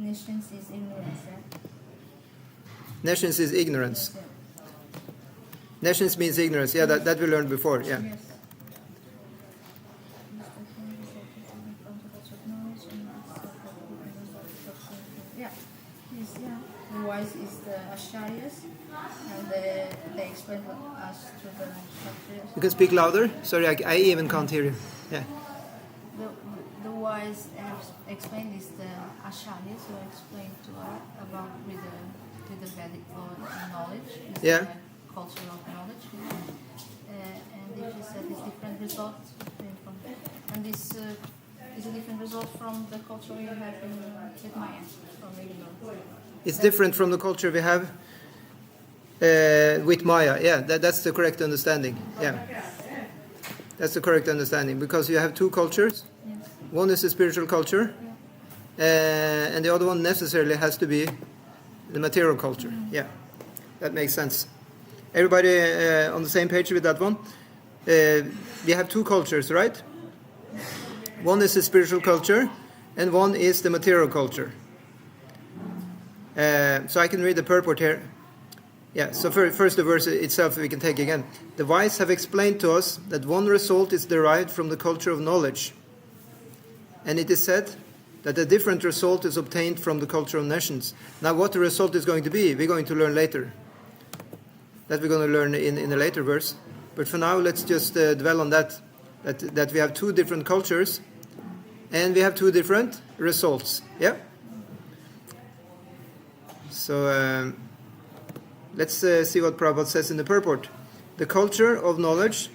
Nations is ignorance. Nations is ignorance. Yes, Nations means ignorance. Yeah, that we learned before. Yeah. yes. Yeah. Yes, yeah. The wise is the Acharyas, and they explain us to the Kshatriyas. You can speak louder. Sorry, I even can't hear you. Yeah. The wise have explained is the Acharyas who explain to us about with the Vedic knowledge. Is Yeah. The culture of knowledge. And if you said it's different results from and this is a different result from the culture we have with Maya from regular. It's different from the culture we have with Maya. Yeah, that's the correct understanding. Yeah. That's the correct understanding, because you have two cultures. Yes. One is the spiritual culture, and the other one necessarily has to be the material culture. Mm-hmm. Yeah, that makes sense. Everybody on the same page with that one? We have two cultures, right? One is the spiritual culture, and one is the material culture. So I can read the purport here. Yeah, so first the verse itself we can take again. The wise have explained to us that one result is derived from the culture of knowledge. And it is said that a different result is obtained from the culture of nations. Now what the result is going to be, we're going to learn later. That we're going to learn in a later verse. But for now, let's just dwell on that we have two different cultures, and we have two different results. Yeah? So let's see what Prabhupada says in the purport. The culture of knowledge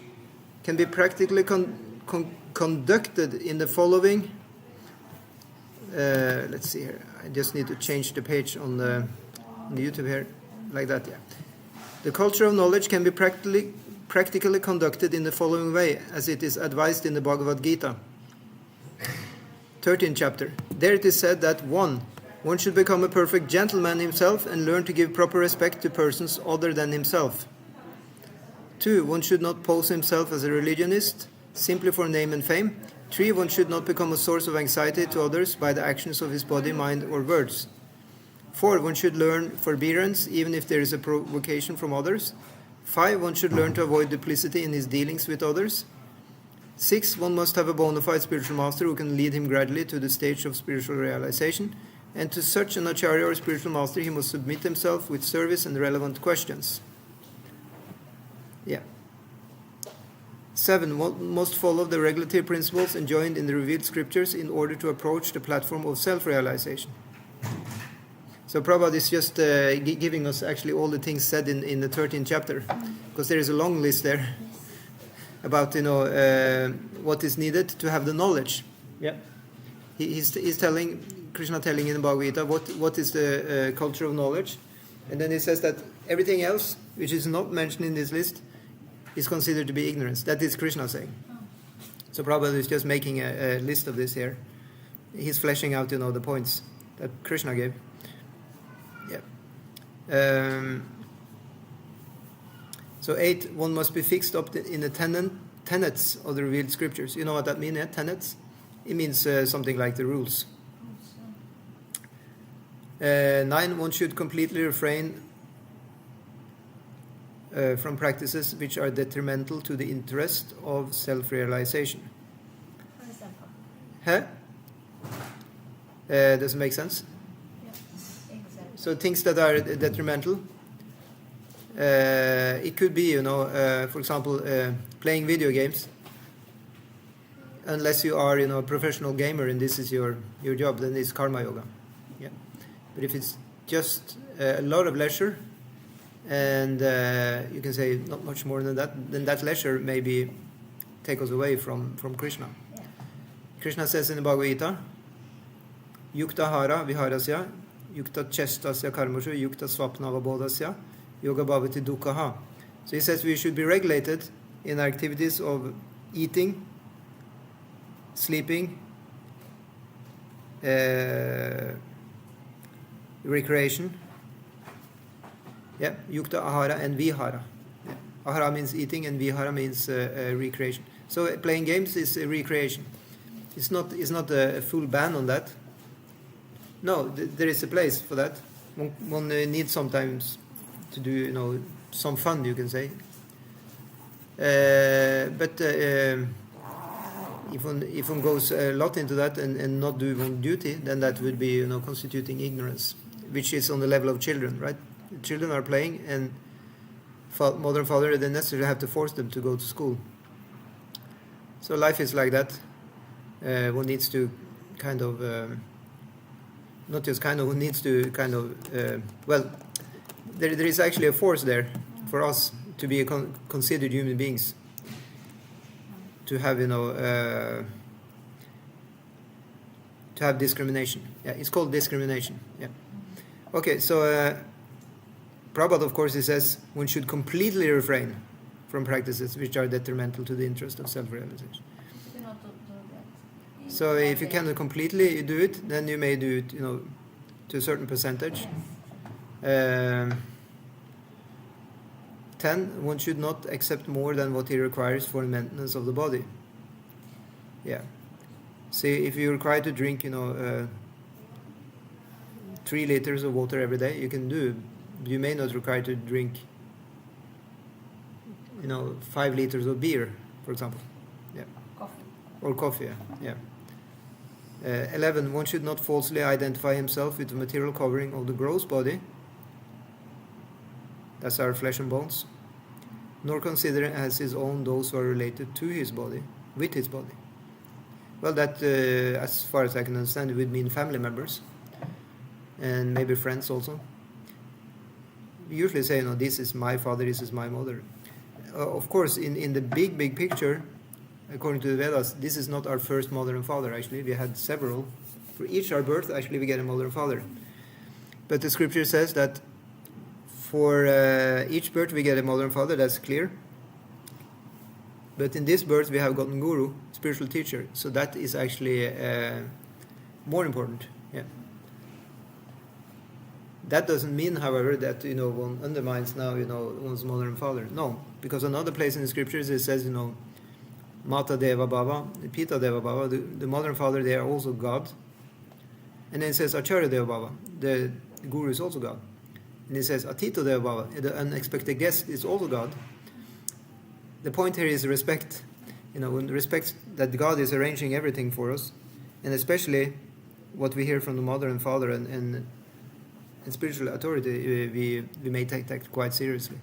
can be practically conducted in the following. Let's see here. I just need to change the page on the YouTube here, like that. Yeah. The culture of knowledge can be practically conducted in the following way, as it is advised in the Bhagavad Gita, 13th chapter. There it is said that one should become a perfect gentleman himself and learn to give proper respect to persons other than himself. 2, one should not pose himself as a religionist simply for name and fame. 3, one should not become a source of anxiety to others by the actions of his body, mind, or words. 4, one should learn forbearance even if there is a provocation from others. 5, one should learn to avoid duplicity in his dealings with others. 6, one must have a bona fide spiritual master who can lead him gradually to the stage of spiritual realization. And to such an acharya or spiritual master, he must submit himself with service and relevant questions. Yeah. 7, one must follow the regulatory principles enjoined in the revealed scriptures in order to approach the platform of self-realization. So Prabhupada is just giving us actually all the things said in the 13th chapter, because there is a long list there about what is needed to have the knowledge. Yeah. He's telling Krishna telling in the Bhagavad Gita what is the culture of knowledge, and then he says that everything else which is not mentioned in this list is considered to be ignorance. That is Krishna saying. So Prabhupada is just making a list of this here. He's fleshing out the points that Krishna gave. Yeah. So 8, one must be fixed up in the tenets of the revealed scriptures. You know what that means? Yeah? Tenets. It means something like the rules. 9, one should completely refrain from practices which are detrimental to the interest of self-realization. For example. Huh? Does it make sense? Yeah, exactly. So things that are detrimental, it could be, for example, playing video games. Unless you are, a professional gamer and this is your job, then it's karma yoga. Yeah. But if it's just a lot of leisure, and you can say not much more than that, then that leisure maybe take us away from Krishna. Yeah. Krishna says in the Bhagavad Gita, Yukta hara viharasya, yukta chestasya karmasya, yukta swapnava bodhasya, yoga bhavati dukkha. So he says we should be regulated in our activities of eating, sleeping, recreation. Yeah, yukta ahara and vihara. Yeah. Ahara means eating and vihara means recreation. So playing games is recreation. It's not a full ban on that. No, there is a place for that. One needs sometimes to do, some fun, you can say. But if one goes a lot into that and not do one duty, then that would be, constituting ignorance, which is on the level of children, right? Children are playing, and mother and father, they necessarily have to force them to go to school. So life is like that. One needs to kind of, not just kind of, one needs to kind of, there is actually a force there for us to be considered human beings, to have, to have discrimination. Yeah, it's called discrimination. Yeah. Okay, so Prabhupada, of course, he says one should completely refrain from practices which are detrimental to the interest of self-realization. So if you cannot completely do it, then you may do it, to a certain percentage. 10, one should not accept more than what he requires for the maintenance of the body. Yeah. See, if you're required to drink, 3 liters of water every day, you can do. You may not require to drink, 5 liters of beer, for example. Yeah. Coffee. Or coffee, yeah. 11, one should not falsely identify himself with the material covering of the gross body. That's our flesh and bones. Nor consider as his own those who are related to his body, with his body. Well, that, as far as I can understand, it would mean family members. And maybe friends also. We usually say, this is my father, this is my mother. Of course, in the big picture, according to the Vedas, this is not our first mother and father, actually. We had several. For each our birth, actually, we get a mother and father. But the scripture says that for each birth we get a mother and father, that's clear. But in this birth we have gotten guru, spiritual teacher. So that is actually more important. Yeah. That doesn't mean, however, that one undermines now one's mother and father. No, because another place in the scriptures it says Mata Deva Baba, Pita Deva Baba, the mother and father, they are also God. And then it says Acharya Deva Baba, the guru is also God. And it says Atito Deva Baba, the unexpected guest is also God. The point here is respect. Respect that God is arranging everything for us, and especially what we hear from the mother and father and spiritual authority, we may take that quite seriously.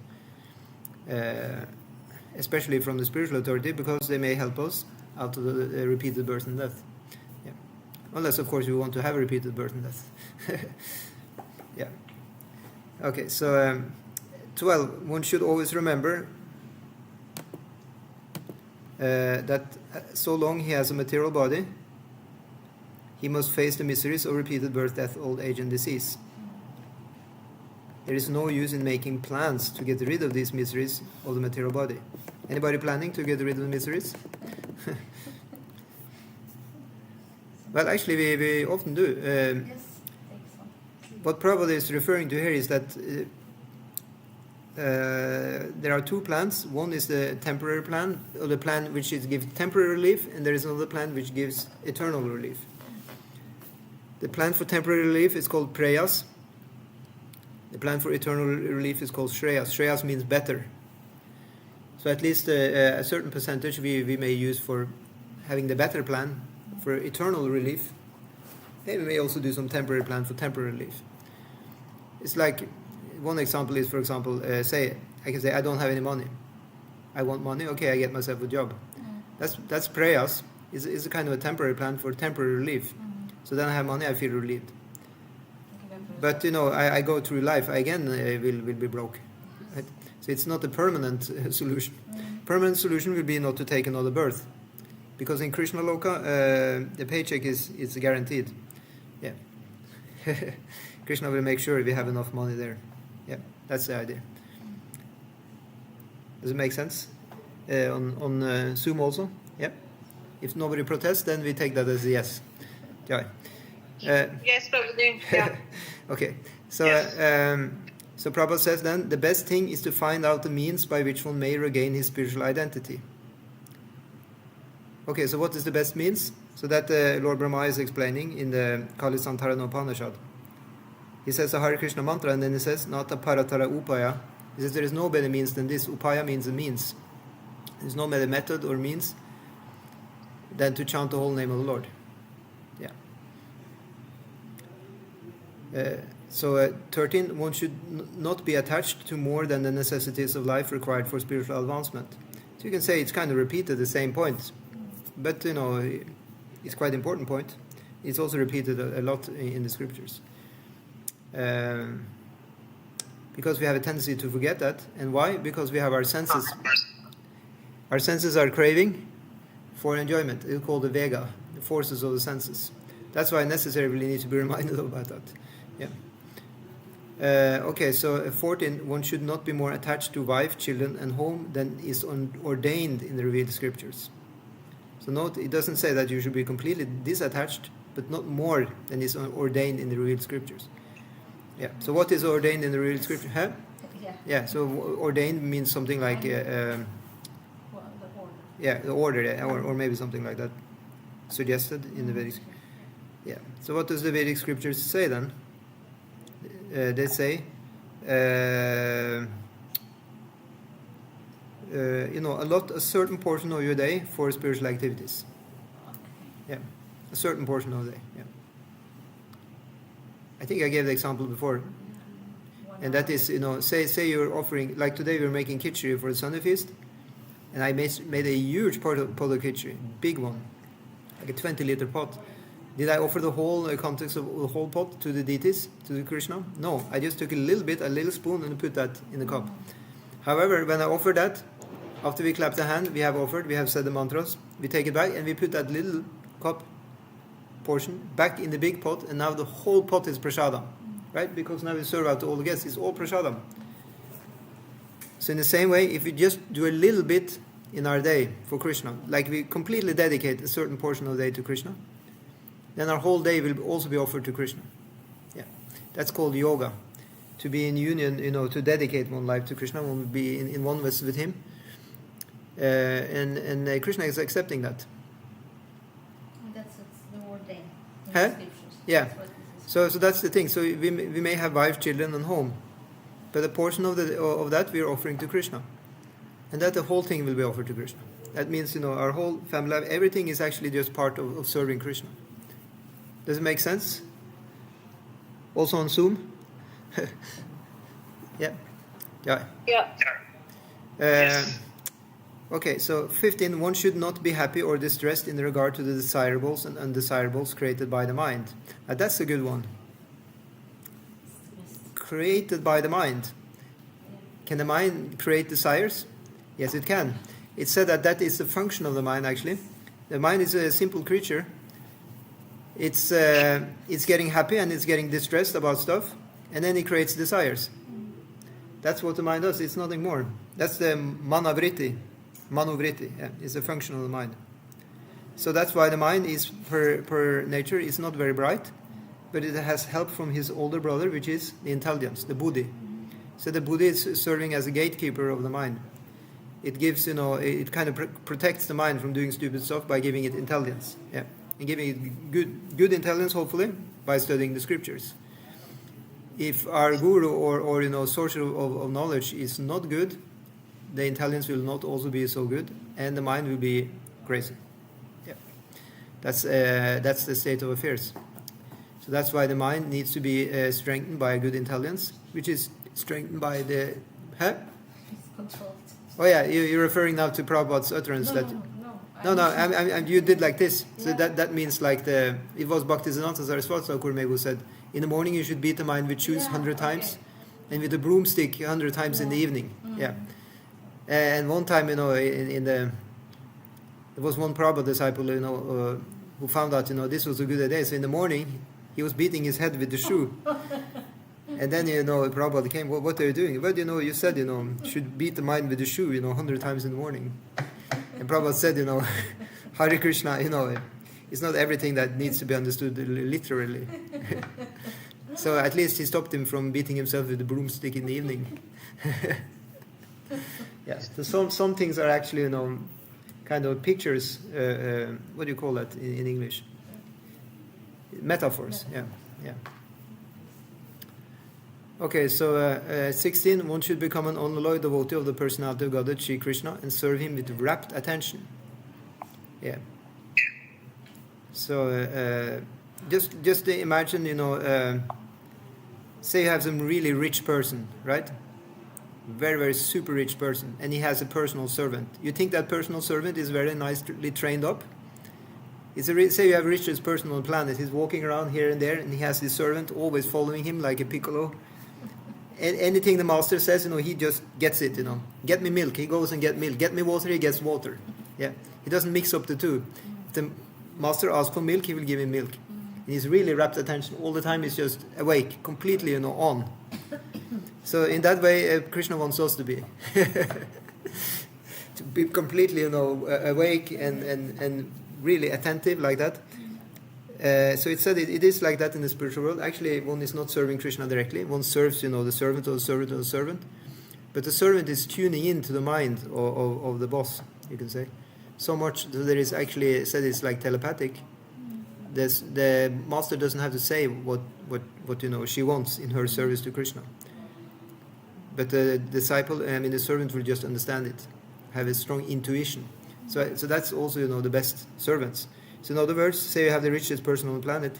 Especially from the spiritual authority, because they may help us out of the repeated birth and death. Yeah. Unless, of course, you want to have a repeated birth and death. Yeah. Okay, so 12, one should always remember that so long he has a material body, he must face the miseries of repeated birth, death, old age, and disease. There is no use in making plans to get rid of these miseries of the material body. Anybody planning to get rid of the miseries? Well, actually, we often do. What Prabhupada is referring to here is that there are 2 plans. One is the temporary plan, or the plan which gives temporary relief, and there is another plan which gives eternal relief. The plan for temporary relief is called prayas. The plan for eternal relief is called Shreyas. Shreyas means better. So at least a certain percentage we may use for having the better plan for eternal relief. Then we may also do some temporary plan for temporary relief. It's like, one example is, for example, I can say, I don't have any money. I want money, okay, I get myself a job. That's prayas. It's a kind of a temporary plan for temporary relief. So then I have money, I feel relieved. But I go through life again, will be broke. Right? So it's not a permanent solution. Permanent solution will be not to take another birth, because in Krishna Loka the paycheck is guaranteed. Yeah, Krishna will make sure we have enough money there. Yeah, that's the idea. Does it make sense? On Zoom also. Yeah. If nobody protests, then we take that as a yes. Yeah. Yes, Prabhupada. Yeah. Okay, so Yes. So Prabhupada says then, the best thing is to find out the means by which one may regain his spiritual identity. Okay, so what is the best means? So that Lord Brahma is explaining in the Kalisantarana Upanishad. He says a Hare Krishna mantra, and then he says, Nata Paratara Upaya. He says there is no better means than this. Upaya means a means. There's no better method or means than to chant the whole name of the Lord. Yeah. 13, one should not be attached to more than the necessities of life required for spiritual advancement. So you can say it's kind of repeated the same point, but it's quite an important point. It's also repeated a lot in the scriptures. Because we have a tendency to forget that. And why? Because we have our senses. Our senses are craving for enjoyment. It's called the vega, the forces of the senses. That's why necessarily we need to be reminded about that. Yeah. 14, one should not be more attached to wife, children, and home than is ordained in the revealed scriptures. So note, it doesn't say that you should be completely disattached, but not more than is ordained in the revealed scriptures. Yeah. So what is ordained in the revealed scripture? Huh? Yeah. So ordained means something like the order, or maybe something like that, suggested in the Vedic. Yeah. So what does the Vedic scriptures say then? They say, a certain portion of your day for spiritual activities. Yeah, a certain portion of the day. Yeah. I think I gave the example before, and that is, say you're offering, like today we're making khichdi for the Sunday feast, and I made a huge pot of khichdi, big one, like a 20-liter pot. Did I offer the whole context of the whole pot to the deities, to the Krishna? No, I just took a little spoon, and put that in the cup. However, when I offered that, after we clap the hand, we have said the mantras, we take it back, and we put that little cup portion back in the big pot, and now the whole pot is prasadam, right? Because now we serve out to all the guests, it's all prasadam. So in the same way, if we just do a little bit in our day for Krishna, like we completely dedicate a certain portion of the day to Krishna, then our whole day will also be offered to Krishna. Yeah, that's called yoga. To be in union, to dedicate one life to Krishna, one will be in oneness with Him. And Krishna is accepting that. That's the ordained in Huh? the scriptures. Yeah. That's what this is. So that's the thing. So we may have wife, children, and home, but a portion of that we are offering to Krishna, and that the whole thing will be offered to Krishna. That means our whole family life, everything is actually just part of serving Krishna. Does it make sense? Also on Zoom? Yeah. Okay, so 15, one should not be happy or distressed in regard to the desirables and undesirables created by the mind. That's a good one. Created by the mind. Can the mind create desires? Yes, it can. It's said that is the function of the mind, actually. The mind is a simple creature. It's getting happy and it's getting distressed about stuff, and then it creates desires. That's what the mind does. It's nothing more. That's the manavritti. Yeah, it's a function of the mind. So that's why the mind is, per nature, is not very bright, but it has help from his older brother, which is the intelligence, the buddhi. So the buddhi is serving as a gatekeeper of the mind. It gives, it kind of protects the mind from doing stupid stuff by giving it intelligence. Yeah. And giving it good intelligence, hopefully, by studying the scriptures. If our guru or source of knowledge is not good, the intelligence will not also be so good, and the mind will be crazy. Yeah, that's the state of affairs. So that's why the mind needs to be strengthened by a good intelligence, which is strengthened by the. Huh? Controlled. Oh yeah, you're referring now to Prabhupada's utterance No, you did like this. So Yeah. that means like it was Bhaktisiddhanta Saraswati Thakur who said, in the morning you should beat the mind with shoes 100 times, and with a broomstick 100 times in the evening. Mm. Yeah. And one time, there was one Prabhupada disciple, who found out, this was a good idea. So in the morning, he was beating his head with the shoe. And then, Prabhupada came, what are you doing? Well, you said, should beat the mind with the shoe, 100 times in the morning. And Prabhupada said, Hare Krishna, it's not everything that needs to be understood literally. So at least he stopped him from beating himself with the broomstick in the evening. Yes, so some things are actually, kind of pictures. What do you call that in English? Metaphors. Yeah. Okay, so 16, one should become an unalloyed devotee of the personality of Godhead, Shri Krishna, and serve him with rapt attention. Yeah. So just imagine, say you have some really rich person, right? Very, very super rich person, and he has a personal servant. You think that personal servant is very nicely trained up? Say you have the richest person on the planet. He's walking around here and there, and he has his servant always following him like a piccolo. And anything the master says, he just gets it. Get me milk, he goes and get milk. Get me water, he gets water. Yeah, he doesn't mix up the two. If the master asks for milk, he will give him milk. And he's really rapt attention all the time. He's just awake, completely, on. So in that way, Krishna wants us to be, to be completely, awake and really attentive like that. So it said it is like that in the spiritual world. Actually, one is not serving Krishna directly. One serves, the servant of the servant of the servant. But the servant is tuning into the mind of the boss, you can say. So much that there is actually said it's like telepathic. The master doesn't have to say what she wants in her service to Krishna. But the disciple, the servant will just understand it, have a strong intuition. So that's also, the best servants. So in other words, say you have the richest person on the planet,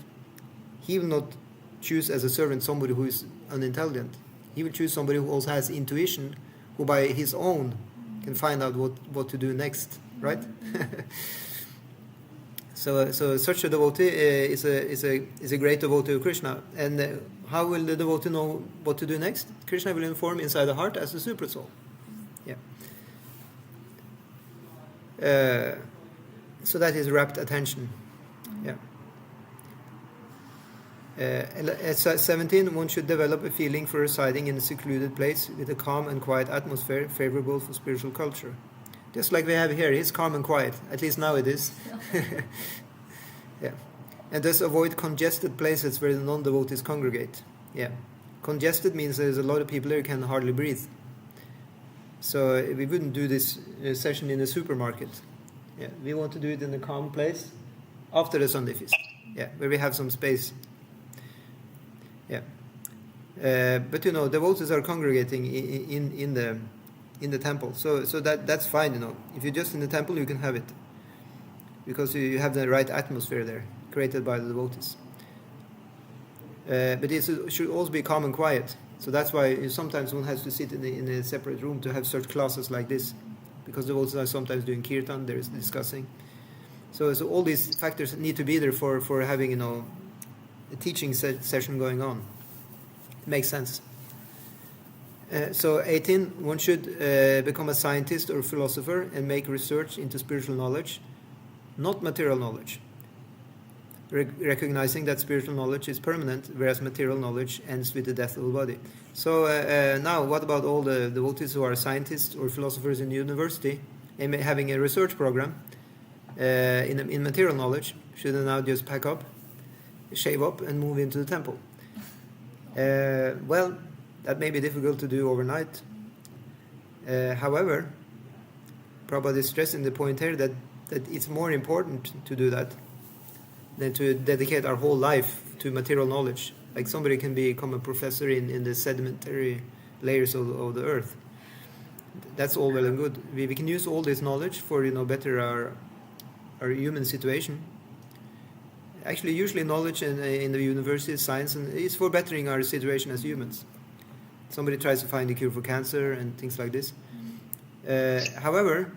he will not choose as a servant somebody who is unintelligent. He will choose somebody who also has intuition, who by his own can find out what to do next, right? So such a devotee is a great devotee of Krishna. And how will the devotee know what to do next? Krishna will inform inside the heart as the super soul. Yeah. So that is rapt attention. Yeah. At 17, one should develop a feeling for residing in a secluded place with a calm and quiet atmosphere favorable for spiritual culture. Just like we have here, it's calm and quiet. At least now it is. Yeah. And thus avoid congested places where the non-devotees congregate. Yeah. Congested means there's a lot of people there who can hardly breathe. So we wouldn't do this session in a supermarket. Yeah, we want to do it in a calm place after the Sunday feast. Yeah, where we have some space. Yeah, but devotees are congregating in the temple, so that's fine. If you're just in the temple, you can have it because you have the right atmosphere there, created by the devotees. But it should also be calm and quiet. So that's why sometimes one has to sit in a separate room to have such classes like this. Because the devotees are sometimes doing kirtan, there is discussing. So all these factors need to be there for having a teaching session going on. It makes sense. So 18, one should become a scientist or philosopher and make research into spiritual knowledge, not material knowledge. Recognizing that spiritual knowledge is permanent, whereas material knowledge ends with the death of the body. So now, what about all the devotees who are scientists or philosophers in the university and having a research program in material knowledge? Should they now just pack up, shave up, and move into the temple? Well, that may be difficult to do overnight. However, Prabhupada is stressing the point here that it's more important to do that than to dedicate our whole life to material knowledge. Like somebody can become a professor in the sedimentary layers of the earth. That's all well and good. We can use all this knowledge for better our human situation. Actually, usually knowledge in the university, science, and is for bettering our situation as humans. Somebody tries to find a cure for cancer and things like this. However,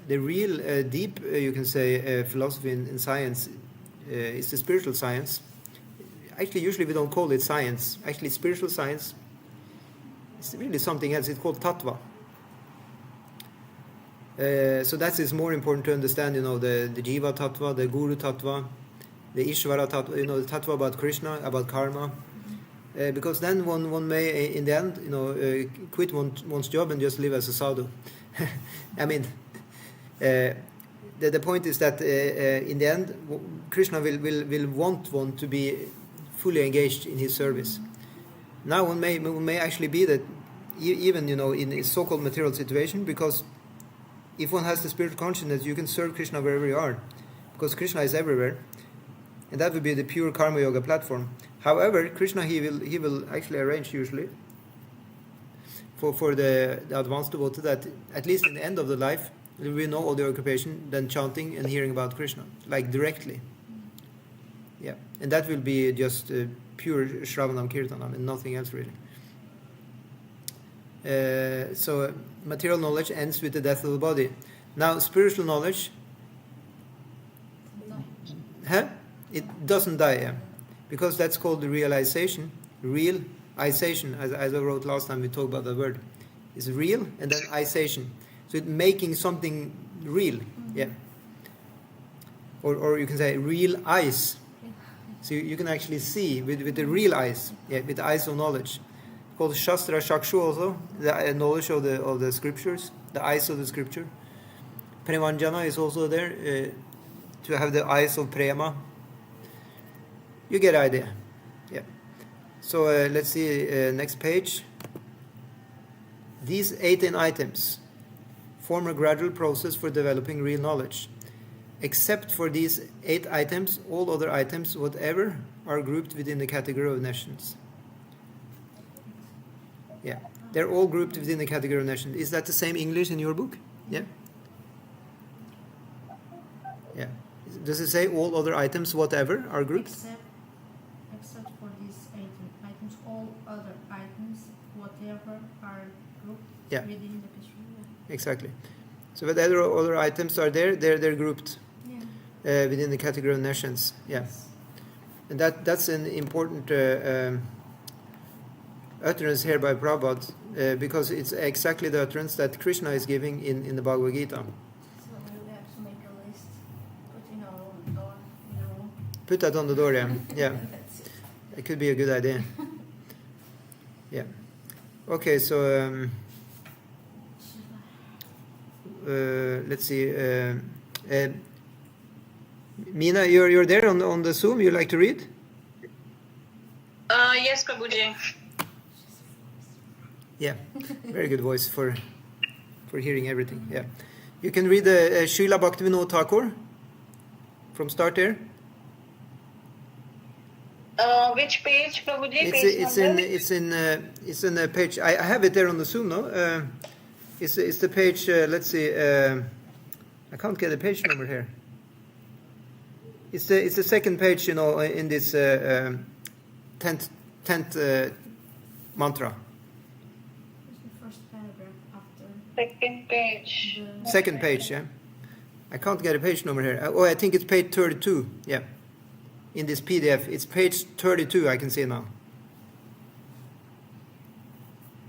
the real deep, you can say, philosophy in science is the spiritual science. Actually, usually we don't call it science. Actually, spiritual science is really something else. It's called tattva. So that is more important to understand, the jiva tattva, the guru tattva, the ishvara tattva, the tattva about Krishna, about karma. Because then one may, in the end, quit one's job and just live as a sadhu. I mean, the point is that in the end, Krishna will want one to be fully engaged in his service. Now one may actually be that even in a so-called material situation, because if one has the spiritual consciousness, you can serve Krishna wherever you are, because Krishna is everywhere, and that would be the pure karma yoga platform. However, Krishna he will actually arrange usually for the advanced devotee that at least in the end of the life there will be no other occupation than chanting and hearing about Krishna, like directly. Yeah, and that will be just pure Shravanam Kirtanam and nothing else really. So material knowledge ends with the death of the body. Now spiritual knowledge, it doesn't die, yeah, because that's called the realization, realization, as I wrote last time we talked about the word. It's real and then ization. So it's making something real, yeah. Or you can say real eyes. So you can actually see with the real eyes, yeah, with the eyes of knowledge. Called Shastra Shakshu also, the knowledge of the scriptures, the eyes of the scripture. Premanjana is also there, to have the eyes of Prema. You get the idea, yeah. So let's see, next page. These 18 items form a gradual process for developing real knowledge. Except for these 8 items, all other items, whatever, are grouped within the category of nations. Yeah, they're all grouped within the category of nations. Is that the same English in your book? Yeah. Yeah. Does it say all other items, whatever, are grouped? Except for these 18 items, all other items, whatever, are grouped within the category. Exactly. So whatever other items are there, they're grouped within the category of nations. Yeah. Yes. And that's an important utterance here by Prabhupada, because it's exactly the utterance that Krishna is giving in the Bhagavad Gita. So we have to make a list, put on the door in the room. Put that on the door, yeah. Yeah. That's it. It could be a good idea. Yeah. Okay, so let's see. Meena, you're there on the Zoom. You like to read? Yes, Prabhuji. Yeah, very good voice for hearing everything. Yeah, you can read the Srila Bhaktivinoda Thakur from start there. Which page, Prabhuji? It's in the page. I have it there on the Zoom. No, it's the page. Let's see. I can't get the page number here. It's the second page. In this 10th mantra. First paragraph after Second page. Second page, yeah. I can't get a page number here. I think it's page 32. Yeah. In this PDF, it's page 32. I can see now.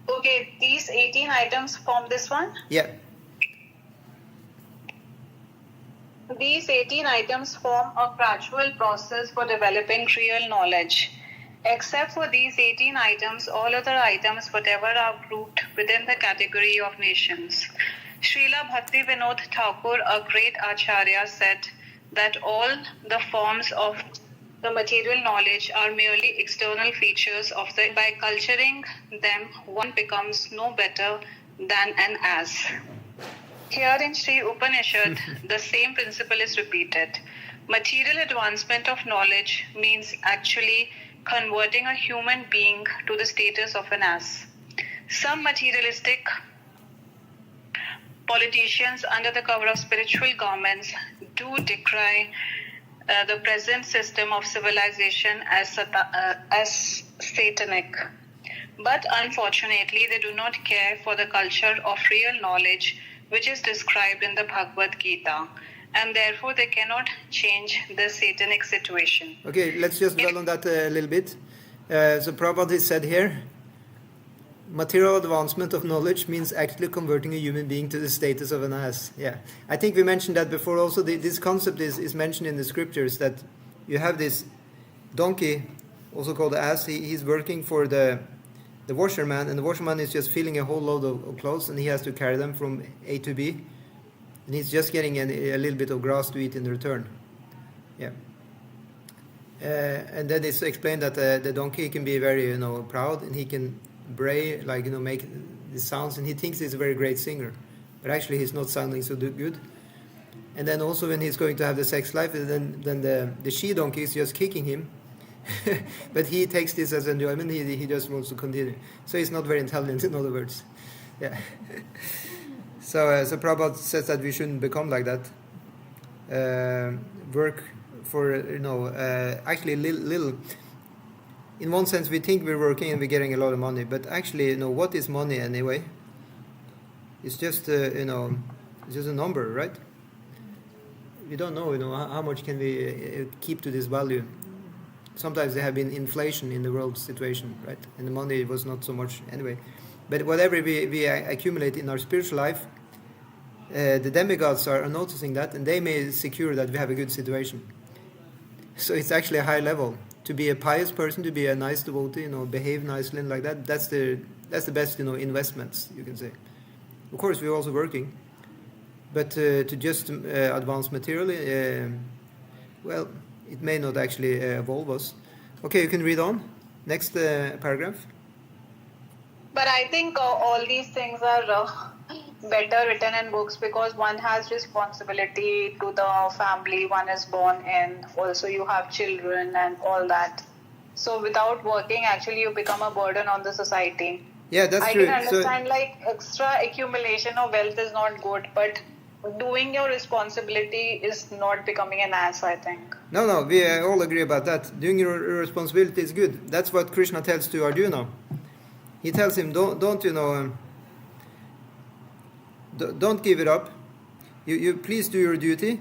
Okay, these 18 items form this one. Yeah. These 18 items form a gradual process for developing real knowledge. Except for these 18 items, all other items, whatever, are grouped within the category of nations. Srila Bhaktivinoda Thakur, a great acharya, said that all the forms of the material knowledge are merely external features of the. By culturing them, one becomes no better than an ass. Here in Śrī Īśopaniṣad, the same principle is repeated. Material advancement of knowledge means actually converting a human being to the status of an ass. Some materialistic politicians, under the cover of spiritual garments, do decry the present system of civilization as satanic. But unfortunately, they do not care for the culture of real knowledge which is described in the Bhagavad Gita, and therefore they cannot change the satanic situation. Okay, let's just dwell on that a little bit. So Prabhupada said here, material advancement of knowledge means actually converting a human being to the status of an ass. Yeah, I think we mentioned that before also. This concept is mentioned in the scriptures, that you have this donkey, also called the ass. He's working for the washerman, and the washerman is just filling a whole load of clothes, and he has to carry them from A to B, and he's just getting a little bit of grass to eat in return. Yeah. And then it's explained that the donkey can be very, proud, and he can bray, make these sounds, and he thinks he's a very great singer. but actually he's not sounding so good. And then also when he's going to have the sex life, then the she-donkey is just kicking him. But he takes this as enjoyment, he just wants to continue. So he's not very intelligent, in other words. Yeah. So Prabhupada says that we shouldn't become like that. Work for, actually little. In one sense, we think we're working and we're getting a lot of money, but actually, what is money anyway? It's just, it's just a number, right? We don't know, how much can we keep to this value. Sometimes there have been inflation in the world situation, right? And the money was not so much anyway. But whatever we accumulate in our spiritual life, the demigods are noticing that, and they may secure that we have a good situation. So it's actually a high level. To be a pious person, to be a nice devotee, behave nicely and like that, that's the best, investments, you can say. Of course, we're also working. But to just advance materially, well, it may not actually evolve us. Okay, you can read on. Next paragraph. But I think all these things are better written in books because one has responsibility to the family one is born in. Also, you have children and all that. So without working, actually, you become a burden on the society. Yeah, that's true. I can understand extra accumulation of wealth is not good, but doing your responsibility is not becoming an ass, I think. No, we all agree about that. Doing your responsibility is good. That's what Krishna tells to Arjuna. He tells him, don't give it up. You please do your duty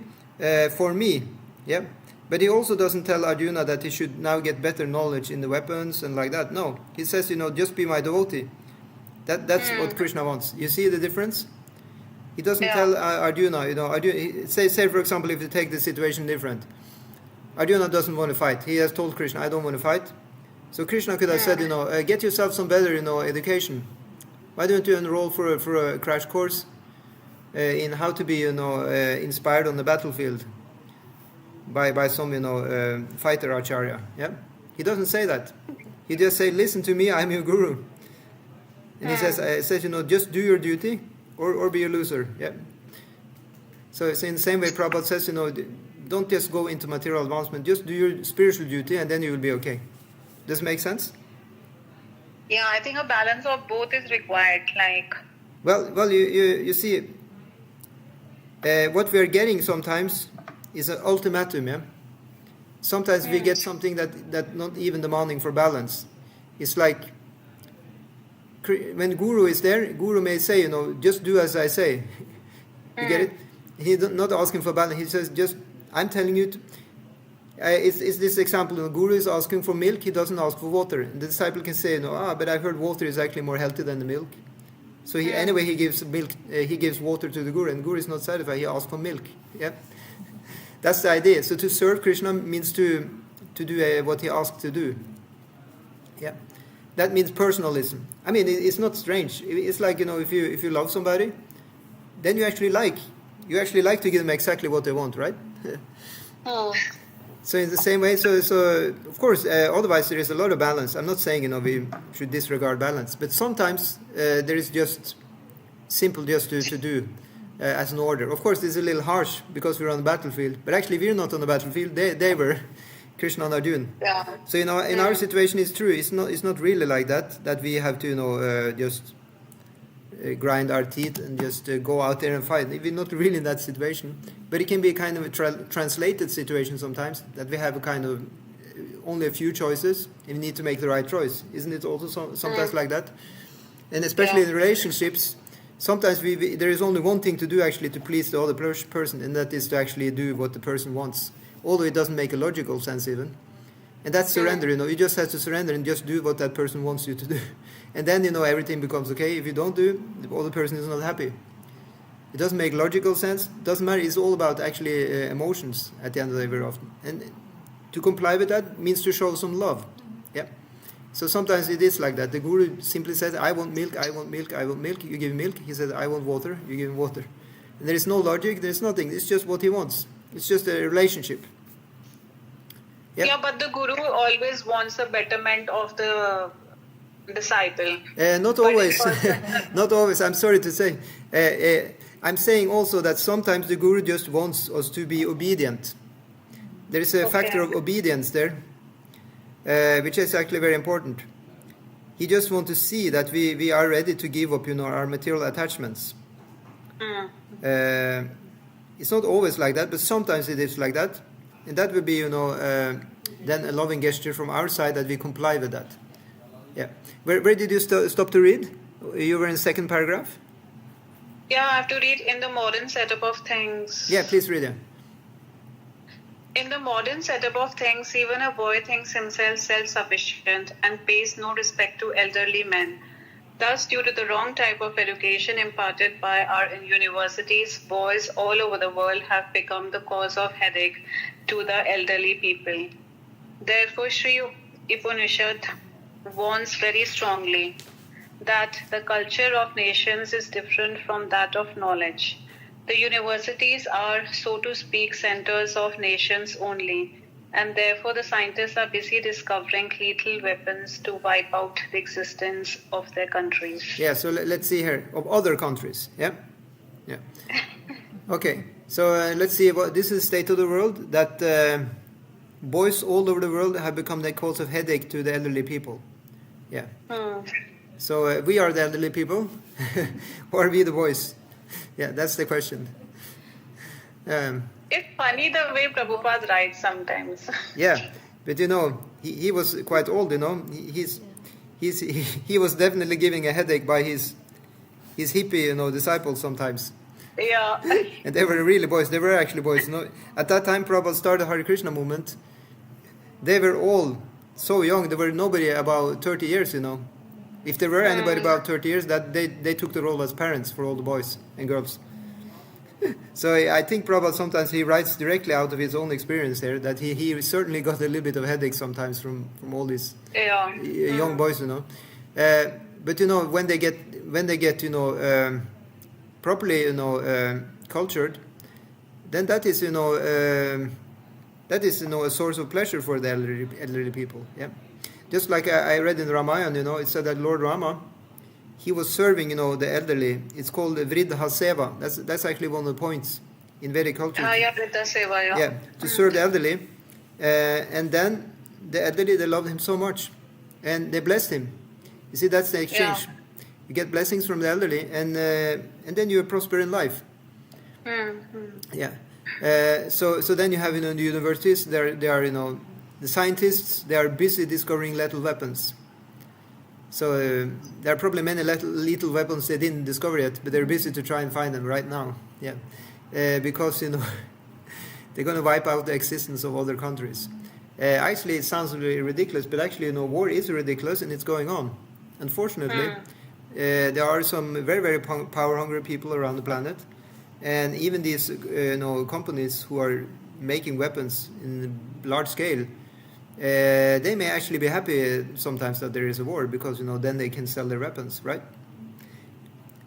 for me. Yeah. But he also doesn't tell Arjuna that he should now get better knowledge in the weapons and like that. No, he says, just be my devotee. That's what Krishna wants. You see the difference? He doesn't tell Arjuna, Arjuna, say for example, if you take the situation different. Arjuna doesn't want to fight. He has told Krishna, I don't want to fight. So Krishna could have said, get yourself some better, education. Why don't you enroll for a crash course in how to be, inspired on the battlefield by some, fighter acharya? Yeah, he doesn't say that. He just say, listen to me, I'm your guru. And he says, just do your duty or be a loser. Yeah. So it's in the same way Prabhupada says, don't just go into material advancement. Just do your spiritual duty, and then you will be okay. Does it make sense? Yeah, I think a balance of both is required. Well, you see, what we are getting sometimes is an ultimatum. Yeah. Sometimes we get something that not even demanding for balance. It's like when Guru is there, Guru may say, just do as I say. You get it? He's not asking for balance. He says, I'm telling you. It's this example. The Guru is asking for milk. He doesn't ask for water. And the disciple can say, but I've heard water is actually more healthy than the milk. So he gives milk. He gives water to the Guru, and the Guru is not satisfied. He asks for milk. Yeah, that's the idea. So to serve Krishna means to do what he asks to do. Yeah, that means personalism. I mean, it's not strange. It's like if you love somebody, then you actually like to give them exactly what they want, right? So in the same way, so of course, otherwise there is a lot of balance. I'm not saying we should disregard balance, but sometimes there is just simple just to do as an order. Of course, it's a little harsh because we're on the battlefield, but actually we're not on the battlefield. They were Krishna and Arjuna. Yeah. So in our situation, it's true. It's not really like that we have to just grind our teeth and just go out there and fight. We're not really in that situation, but it can be a kind of a translated situation sometimes, that we have a kind of only a few choices and we need to make the right choice. Isn't it also sometimes like that? And especially in relationships, sometimes there is only one thing to do actually to please the other person, and that is to actually do what the person wants, although it doesn't make a logical sense even. And that's surrender, you just have to surrender and just do what that person wants you to do. And then, everything becomes okay. If you don't do, the other person is not happy. It doesn't make logical sense. It doesn't matter. It's all about actually emotions at the end of the day very often. And to comply with that means to show some love. Yeah. So sometimes it is like that. The Guru simply says, I want milk, I want milk, I want milk. You give him milk. He says, I want water. You give him water. And there is no logic. There is nothing. It's just what he wants. It's just a relationship. Yep. Yeah, but the Guru always wants the betterment of the disciple. Not always. Not always. I'm sorry to say. I'm saying also that sometimes the Guru just wants us to be obedient. There is a factor of obedience there, which is actually very important. He just wants to see that we are ready to give up, our material attachments. It's not always like that, but sometimes it is like that. And that would be, then a loving gesture from our side that we comply with that. Yeah. Where did you stop to read? You were in the second paragraph? Yeah, I have to read in the modern setup of things. Yeah, please read it. In the modern setup of things, even a boy thinks himself self-sufficient and pays no respect to elderly men. Thus, due to the wrong type of education imparted by our universities, boys all over the world have become the cause of headache to the elderly people. Therefore, Śrī Īśopaniṣad warns very strongly that the culture of nations is different from that of knowledge. The universities are, so to speak, centers of nations only, and therefore the scientists are busy discovering lethal weapons to wipe out the existence of their countries. Yeah, so let's see here, of other countries, yeah? Yeah. Okay, so let's see, this is the state of the world, that boys all over the world have become the cause of headache to the elderly people. Yeah. So we are the elderly people, or are we the boys? Yeah, that's the question. It's funny the way Prabhupada writes sometimes. Yeah, but he was quite old. He was definitely giving a headache by his hippie disciples sometimes. Yeah. And they were really boys. They were actually boys. At that time, Prabhupada started the Hare Krishna movement. They were all so young. There were nobody about 30 years. If there were anybody about 30 years, that they took the role as parents for all the boys and girls. So I think Prabhupada sometimes he writes directly out of his own experience there that he certainly got a little bit of headache sometimes from all these young boys, But when they get properly cultured, then that is a source of pleasure for the elderly people. Yeah. Just like I read in Ramayana, it said that Lord Rama, he was serving, the elderly. It's called Vriddha Seva. That's actually one of the points in Vedic culture. Vriddha Seva, yeah, to serve the elderly. And then the elderly, they loved him so much. And they blessed him. You see, that's the exchange. Yeah. You get blessings from the elderly, and then you prosper in life. Yeah. So then you have, the universities, they are, the scientists, they are busy discovering lethal weapons. So there are probably many lethal weapons they didn't discover yet, but they're busy to try and find them right now. Yeah, because they're going to wipe out the existence of other countries. Actually, it sounds really ridiculous, but actually, war is ridiculous and it's going on. Unfortunately, there are some very, very power-hungry people around the planet, and even these companies who are making weapons in large scale. They may actually be happy sometimes that there is a war because then they can sell their weapons, right?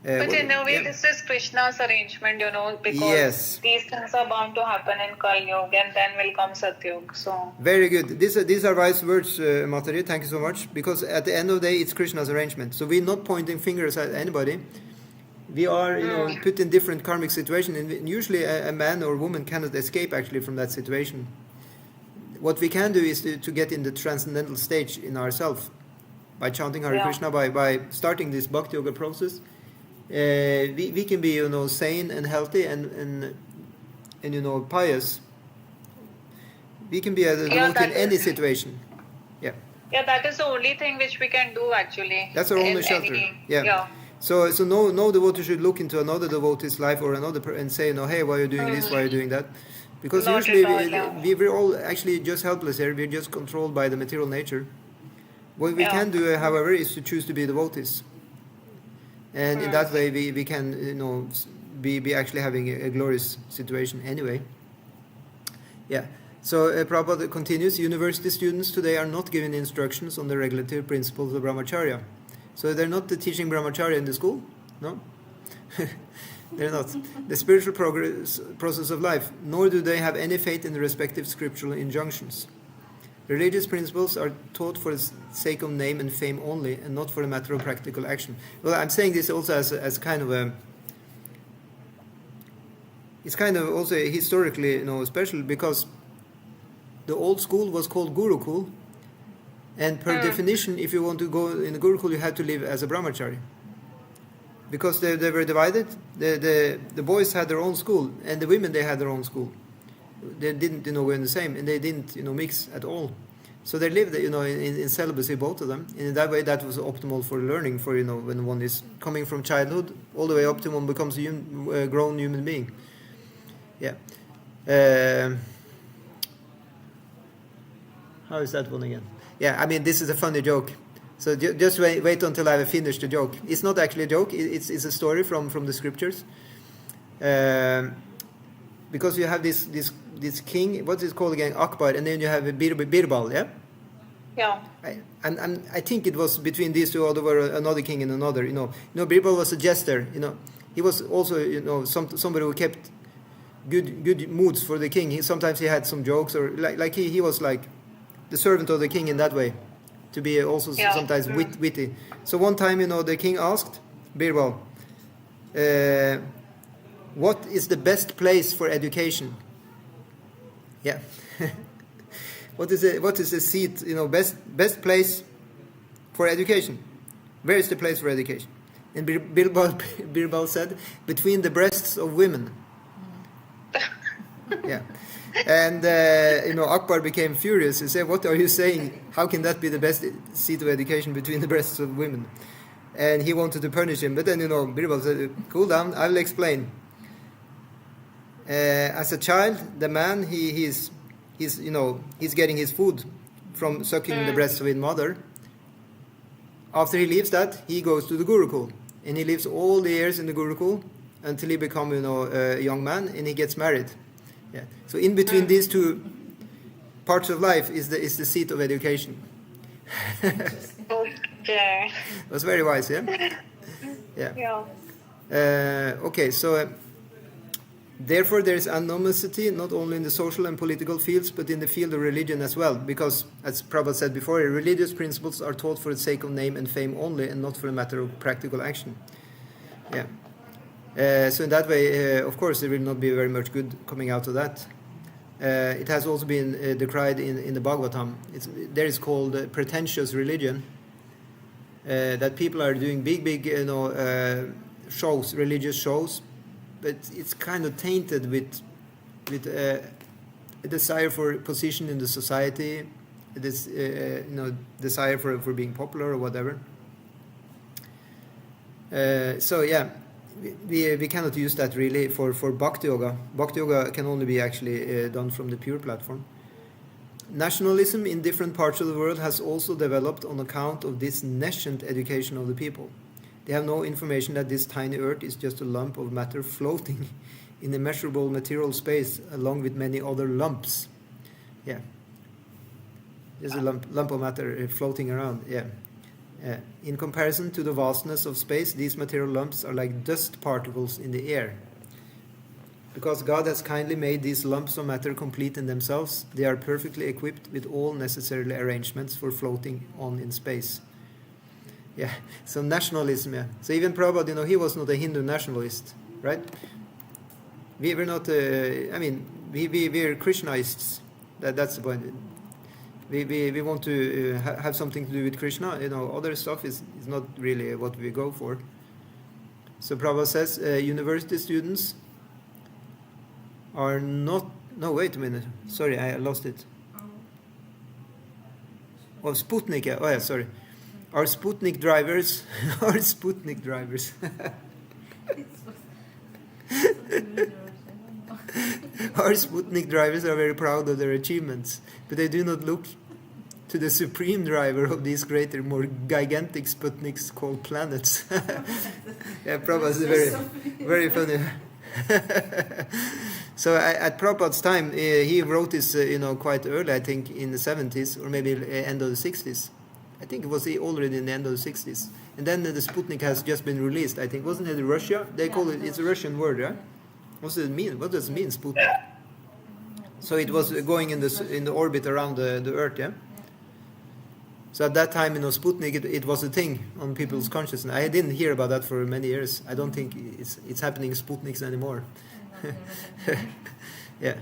But in a way, this is Krishna's arrangement, because these things are bound to happen in Kali Yuga, and then will come Satyug. So very good. These are wise words, Mataji. Thank you so much. Because at the end of the day, it's Krishna's arrangement. So we're not pointing fingers at anybody. We are, put in different karmic situations, and usually a man or woman cannot escape actually from that situation. What we can do is to get in the transcendental stage in ourselves by chanting Hare Krishna, by starting this Bhakti Yoga process. We can be, sane and healthy and pious. We can be a devotee in any situation. Yeah. Yeah, that is the only thing which we can do actually. That's our only shelter. Yeah. So no devotee should look into another devotee's life or another and say, hey, why are you doing this? Why are you doing that? Because Not usually we're all actually just helpless here. We're just controlled by the material nature. What we can do, however, is to choose to be devotees. And in that way, we can, be actually having a glorious situation anyway. Yeah. So Prabhupada continues, university students today are not given instructions on the regulative principles of brahmacharya. So they're not teaching brahmacharya in the school? No? They're not. The spiritual process of life, nor do they have any faith in the respective scriptural injunctions. Religious principles are taught for the sake of name and fame only, and not for a matter of practical action. Well, I'm saying this also as kind of it's kind of also historically, special because the old school was called Gurukul, and per definition, if you want to go in the Gurukul, you had to live as a brahmachari. Because they were divided, the boys had their own school, and the women, they had their own school. They didn't, go in the same, and they didn't, mix at all. So they lived, in celibacy, both of them. And in that way, that was optimal for learning, for, when one is coming from childhood all the way up to one becomes a grown human being. Yeah. How is that one again? Yeah, I mean, this is a funny joke. So just wait until I have finished the joke. It's not actually a joke. It's a story from the scriptures. Because you have this king, what is it called again? Akbar, and then you have Birbal, yeah? Yeah. I think it was between these two, or there were another king and another. Birbal was a jester. He was also somebody who kept good moods for the king. Sometimes he had some jokes, or like he was like the servant of the king in that way, to be also sometimes witty. So one time, the king asked Birbal, what is the best place for education? Yeah. What is the seat, best place for education? Where is the place for education? And Birbal said, between the breasts of women. Yeah. And, Akbar became furious. He said, what are you saying? How can that be the best seat of education, between the breasts of women? And he wanted to punish him. But then, Birbal said, cool down, I will explain. As a child, the man, he's getting his food from sucking the breast of his mother. After he leaves that, he goes to the Gurukul. And he lives all the years in the Gurukul until he becomes, a young man, and he gets married. Yeah. So in between these two parts of life is the seat of education. Okay. That's very wise, yeah? Yeah. Okay, so therefore there is anomality not only in the social and political fields, but in the field of religion as well, because, as Prabhupada said before, religious principles are taught for the sake of name and fame only, and not for a matter of practical action. Yeah. So in that way, of course, there will not be very much good coming out of that. It has also been decried in the Bhagavatam. There is called pretentious religion, that people are doing big, shows, religious shows, but it's kind of tainted with a desire for position in the society, this desire for being popular or whatever. So yeah. We cannot use that really for Bhakti Yoga. Bhakti Yoga can only be actually done from the pure platform. Nationalism in different parts of the world has also developed on account of this nascent education of the people. They have no information that this tiny earth is just a lump of matter floating in immeasurable material space along with many other lumps. Yeah. There's a lump of matter floating around, yeah. In comparison to the vastness of space, these material lumps are like dust particles in the air. Because God has kindly made these lumps of matter complete in themselves, they are perfectly equipped with all necessary arrangements for floating on in space. Yeah, so nationalism, yeah. So even Prabhupada, he was not a Hindu nationalist, right? We were not, we're Krishnaists. That's the point. We want to have something to do with Krishna. Other stuff is not really what we go for. So Prabhupada says university students are not... No, wait a minute. Sorry, I lost it. Oh, Sputnik. Yeah. Oh, yeah, sorry. Are Sputnik drivers... are Sputnik drivers... Our Sputnik drivers are very proud of their achievements, but they do not look to the supreme driver of these greater, more gigantic Sputniks called planets. Yeah, Prabhupada is very funny. So at Prabhupada's time, he wrote this, quite early, I think, in the 70s, or maybe end of the 60s. I think it was already in the end of the 60s. And then the Sputnik has just been released, I think. Wasn't it Russia? They call it, it's a Russian word, right? What does it mean? What does it mean, Sputnik? So it was going in the orbit around the Earth, yeah? So at that time, Sputnik, it was a thing on people's consciousness. I didn't hear about that for many years. I don't think it's happening Sputniks anymore. Yeah.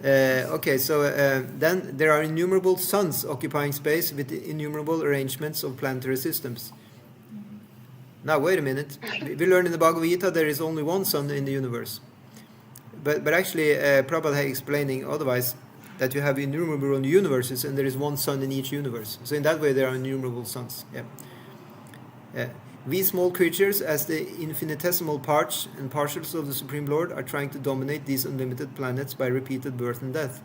Okay, so then there are innumerable suns occupying space with innumerable arrangements of planetary systems. Now, wait a minute. We learn in the Bhagavad Gita there is only one sun in the universe. But actually, Prabhupada is explaining otherwise, that you have innumerable universes and there is one sun in each universe. So in that way, there are innumerable suns. Yeah. We small creatures, as the infinitesimal parts and partials of the Supreme Lord, are trying to dominate these unlimited planets by repeated birth and death,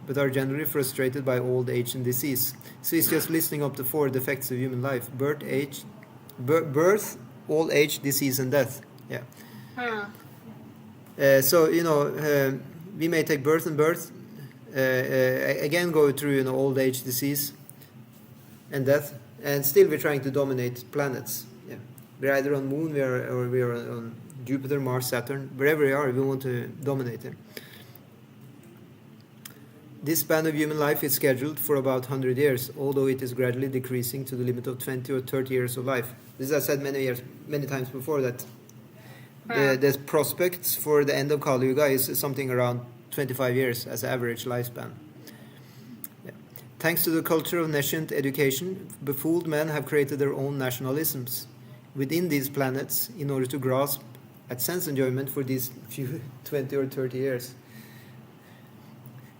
but are generally frustrated by old age and disease. So he's just listing up the 4 defects of human life: birth, old age, disease, and death. Yeah. So we may take birth, again go through old age, disease, and death. And still we're trying to dominate planets. Yeah. We're either on Moon, we are on Jupiter, Mars, Saturn, wherever we are, we want to dominate them. This span of human life is scheduled for about 100 years, although it is gradually decreasing to the limit of 20 or 30 years of life. This I said many times before, that the prospects for the end of Kali Yuga is something around 25 years as average lifespan. Thanks to the culture of nascent education, befooled men have created their own nationalisms within these planets in order to grasp at sense enjoyment for these few 20 or 30 years.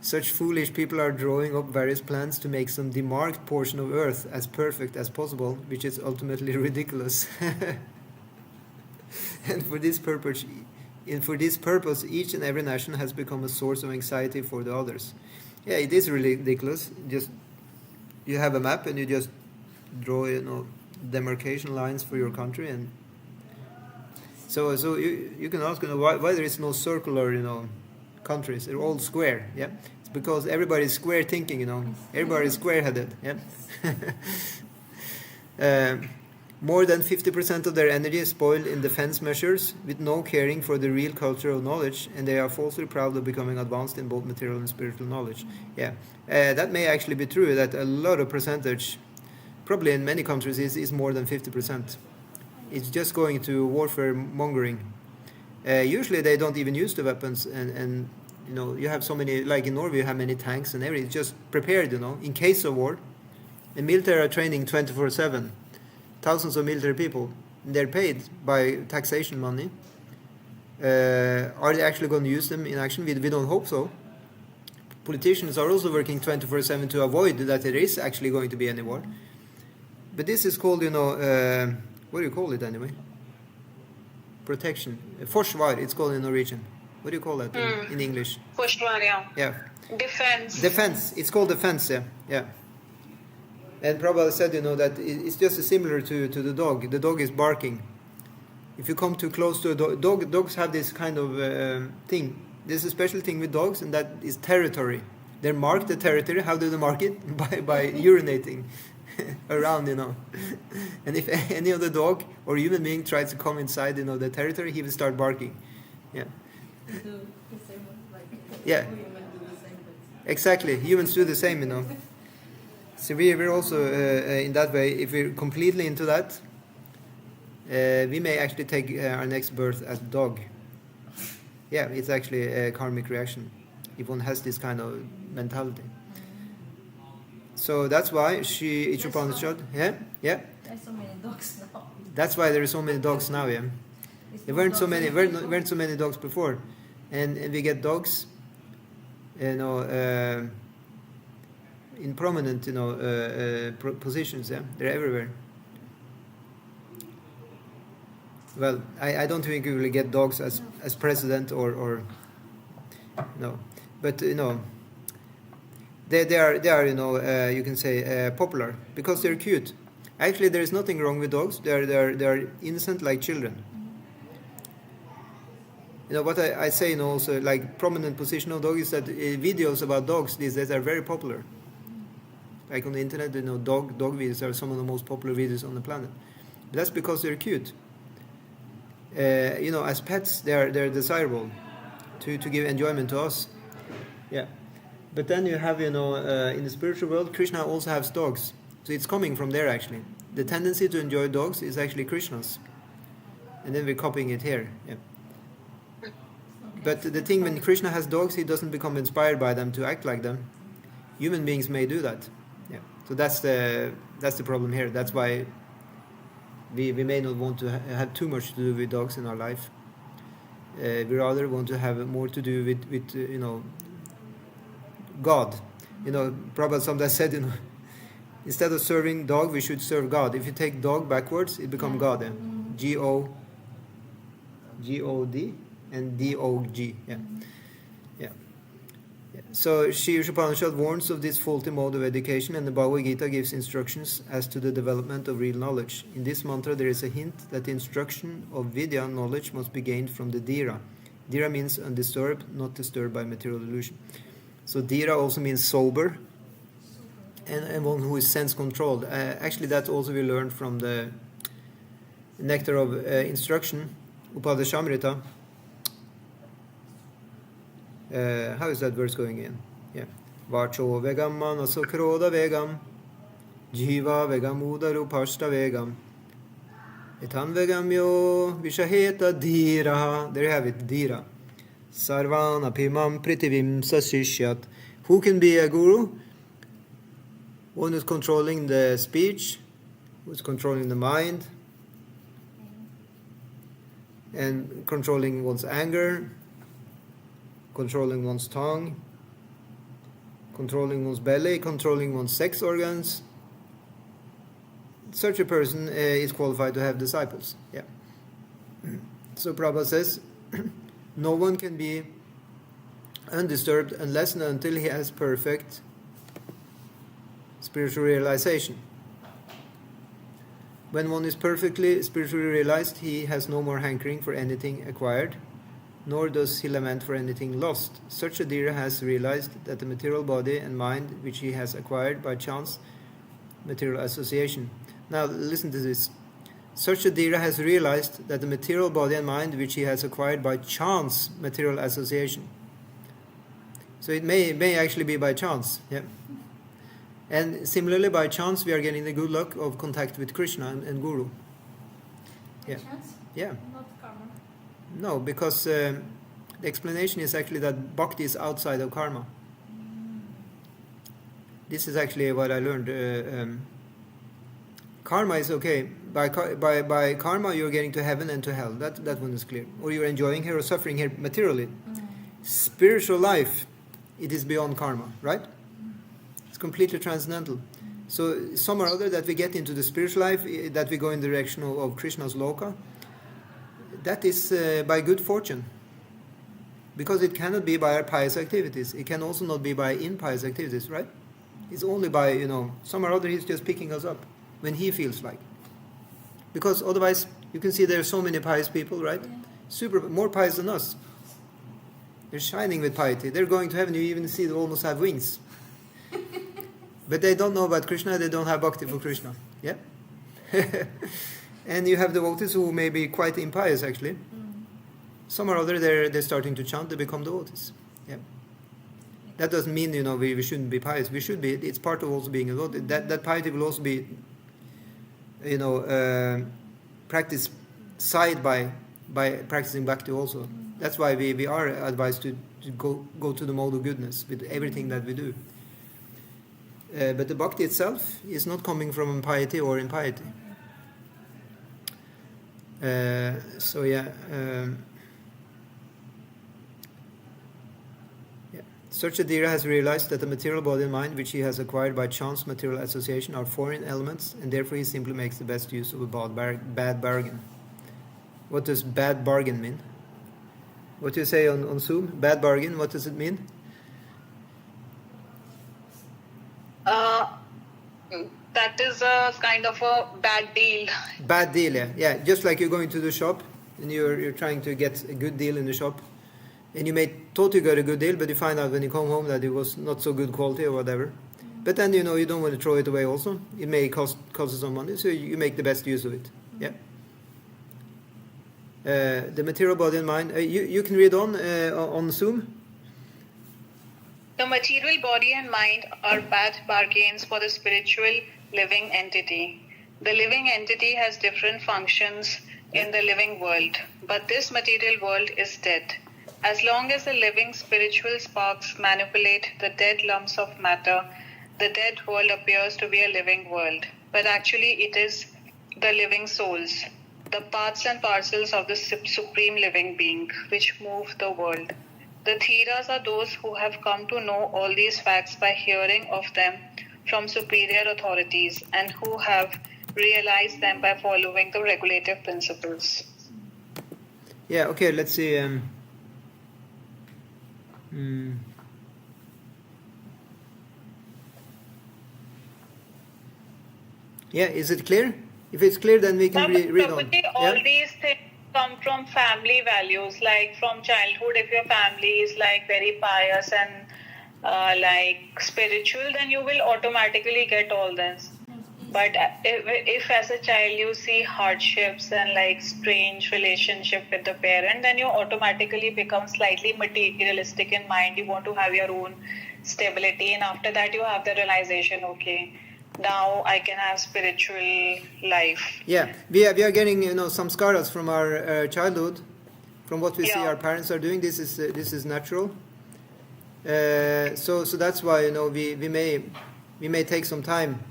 Such foolish people are drawing up various plans to make some demarked portion of Earth as perfect as possible, which is ultimately ridiculous. And for this purpose, each and every nation has become a source of anxiety for the others. Yeah, it is really ridiculous. Just you have a map and you just draw, demarcation lines for your country, and so you can ask, why there is no circular, countries. They're all square. Yeah, it's because everybody's square thinking. Everybody's square-headed. Yeah. More than 50% of their energy is spoiled in defense measures, with no caring for the real culture of knowledge, and they are falsely proud of becoming advanced in both material and spiritual knowledge. Yeah, that may actually be true, that a lot of percentage, probably in many countries, is more than 50%. It's just going to warfare mongering. Usually they don't even use the weapons, and you have so many, like in Norway, you have many tanks and everything. It's just prepared, in case of war. The military are training 24/7. Thousands of military people, they're paid by taxation money. Are they actually going to use them in action? We don't hope so. Politicians are also working 24/7 to avoid that there is actually going to be any war. But this is called, what do you call it anyway? Protection. Forsvar, it's called in Norwegian. What do you call that in English? Forsvar, yeah. Yeah. Defense. Defense. It's called defense, yeah. And Prabhupada said, that it's just similar to the dog. The dog is barking. If you come too close to a dog, dogs have this kind of thing. There's a special thing with dogs, and that is territory. They mark the territory. How do they mark it? By urinating around, And if any other dog or human being tries to come inside, the territory, he will start barking. Yeah. Yeah. Exactly. Humans do the same, So we're also, in that way, if we're completely into that, we may actually take our next birth as a dog. Yeah, it's actually a karmic reaction if one has this kind of mentality. So that's why Śrī Īśopaniṣad. Yeah. There's so many dogs now. That's why there are so many dogs now. Yeah. There weren't so many dogs before, and we get dogs, in prominent, positions. Yeah, they're everywhere. Well, I don't think we will get dogs as president or no, but they are you can say popular because they're cute. Actually, there is nothing wrong with dogs. They are innocent like children. What I say, also like prominent position of dog is that videos about dogs these days are very popular. Like on the internet, dog videos are some of the most popular videos on the planet. But that's because they're cute. As pets, they're desirable to give enjoyment to us. Yeah. But then you have, in the spiritual world, Krishna also has dogs. So it's coming from there, actually. The tendency to enjoy dogs is actually Krishna's. And then we're copying it here. Yeah. But the thing, when Krishna has dogs, he doesn't become inspired by them to act like them. Human beings may do that. Yeah. So that's the problem here. That's why we may not want to have too much to do with dogs in our life. We rather want to have more to do with God. Prabhupada sometimes said, instead of serving dog, we should serve God. If you take dog backwards, it becomes God. Yeah? G-O-D and D-O-G. Yeah. Yeah. Yeah. So Śrī Īśopaniṣad warns of this faulty mode of education, and the Bhagavad Gita gives instructions as to the development of real knowledge. In this mantra there is a hint that the instruction of Vidya knowledge must be gained from the Dhira. Dhira means undisturbed, not disturbed by material illusion. So Dhira also means sober, and one who is sense-controlled. Actually, that also we learned from the Nectar of Instruction, Upadeshamrita. How is that verse going in? Yeah. Vacho vegam manaso kroda vegam, jiva vegam udaru pashta vegam, etan vegam yo vishaheta dhira. There you have it, dhira. Sarvana pimam pritivim sasishyat. Who can be a guru? One who's controlling the speech, who's controlling the mind, and controlling one's anger, controlling one's tongue, controlling one's belly, controlling one's sex organs. Such a person is qualified to have disciples. Yeah. So Prabhupada says, no one can be undisturbed unless and until he has perfect spiritual realization. When one is perfectly spiritually realized, he has no more hankering for anything acquired, nor does he lament for anything lost. Such a dhira has realized that the material body and mind which he has acquired by chance material association. Now listen to this. Such a dhira has realized that the material body and mind which he has acquired by chance material association. So it may actually be by chance. Yeah. And similarly, by chance, we are getting the good luck of contact with Krishna and Guru. By chance? Yeah. Not karma. No, because the explanation is actually that bhakti is outside of karma. This is actually what I learned. Karma is okay. By karma, you're getting to heaven and to hell. That one is clear. Or you're enjoying here or suffering here materially. Spiritual life, it is beyond karma, right? It's completely transcendental. So some or other that we get into the spiritual life, that we go in the direction of Krishna's loka, that is by good fortune. Because it cannot be by our pious activities. It can also not be by impious activities, right? It's only by, some or other he's just picking us up when he feels like. Because otherwise, you can see there are so many pious people, right? Yeah. More pious than us. They're shining with piety. They're going to heaven. You even see they almost have wings. But they don't know about Krishna. They don't have bhakti for Krishna. Yeah? And you have devotees who may be quite impious, actually. Some or other, they're starting to chant. They become devotees. Yeah. That doesn't mean, we shouldn't be pious. We should be. It's part of also being a devotee. That piety will also be, practiced side by practicing bhakti also. That's why we are advised to go to the mode of goodness with everything that we do. But the bhakti itself is not coming from piety or impiety. Such a dhira has realized that the material body and mind which he has acquired by chance material association are foreign elements, and therefore he simply makes the best use of a bad bargain. What does bad bargain mean? What do you say on Zoom? Bad bargain, what does it mean? That is a kind of a bad deal. Bad deal, yeah. Yeah, just like you're going to the shop and you're trying to get a good deal in the shop. And you may thought you got a good deal, but you find out when you come home that it was not so good quality or whatever. But then, you don't want to throw it away also. It may cost you some money, so you make the best use of it. Yeah. The material body and mind. You can read on Zoom. The material body and mind are bad bargains for the spiritual living entity. The living entity has different functions in the living world, but this material world is dead. As long as the living spiritual sparks manipulate the dead lumps of matter, the dead world appears to be a living world. But actually it is the living souls, the parts and parcels of the supreme living being, which move the world. The Thiras are those who have come to know all these facts by hearing of them from superior authorities and who have realized them by following the regulative principles. Yeah, okay, let's see. Yeah, is it clear? If it's clear, then we can read on. All Yeah? these things come from family values, like from childhood. If your family is like very pious and like spiritual, then you will automatically get all this. But if as a child you see hardships and like strange relationship with the parent, then you automatically become slightly materialistic in mind. You want to have your own stability, and after that you have the realization, okay, now I can have spiritual life. Yeah, we are getting samskaras from our childhood, from what we see Yeah. our parents are doing. This is natural. So that's why we may take some time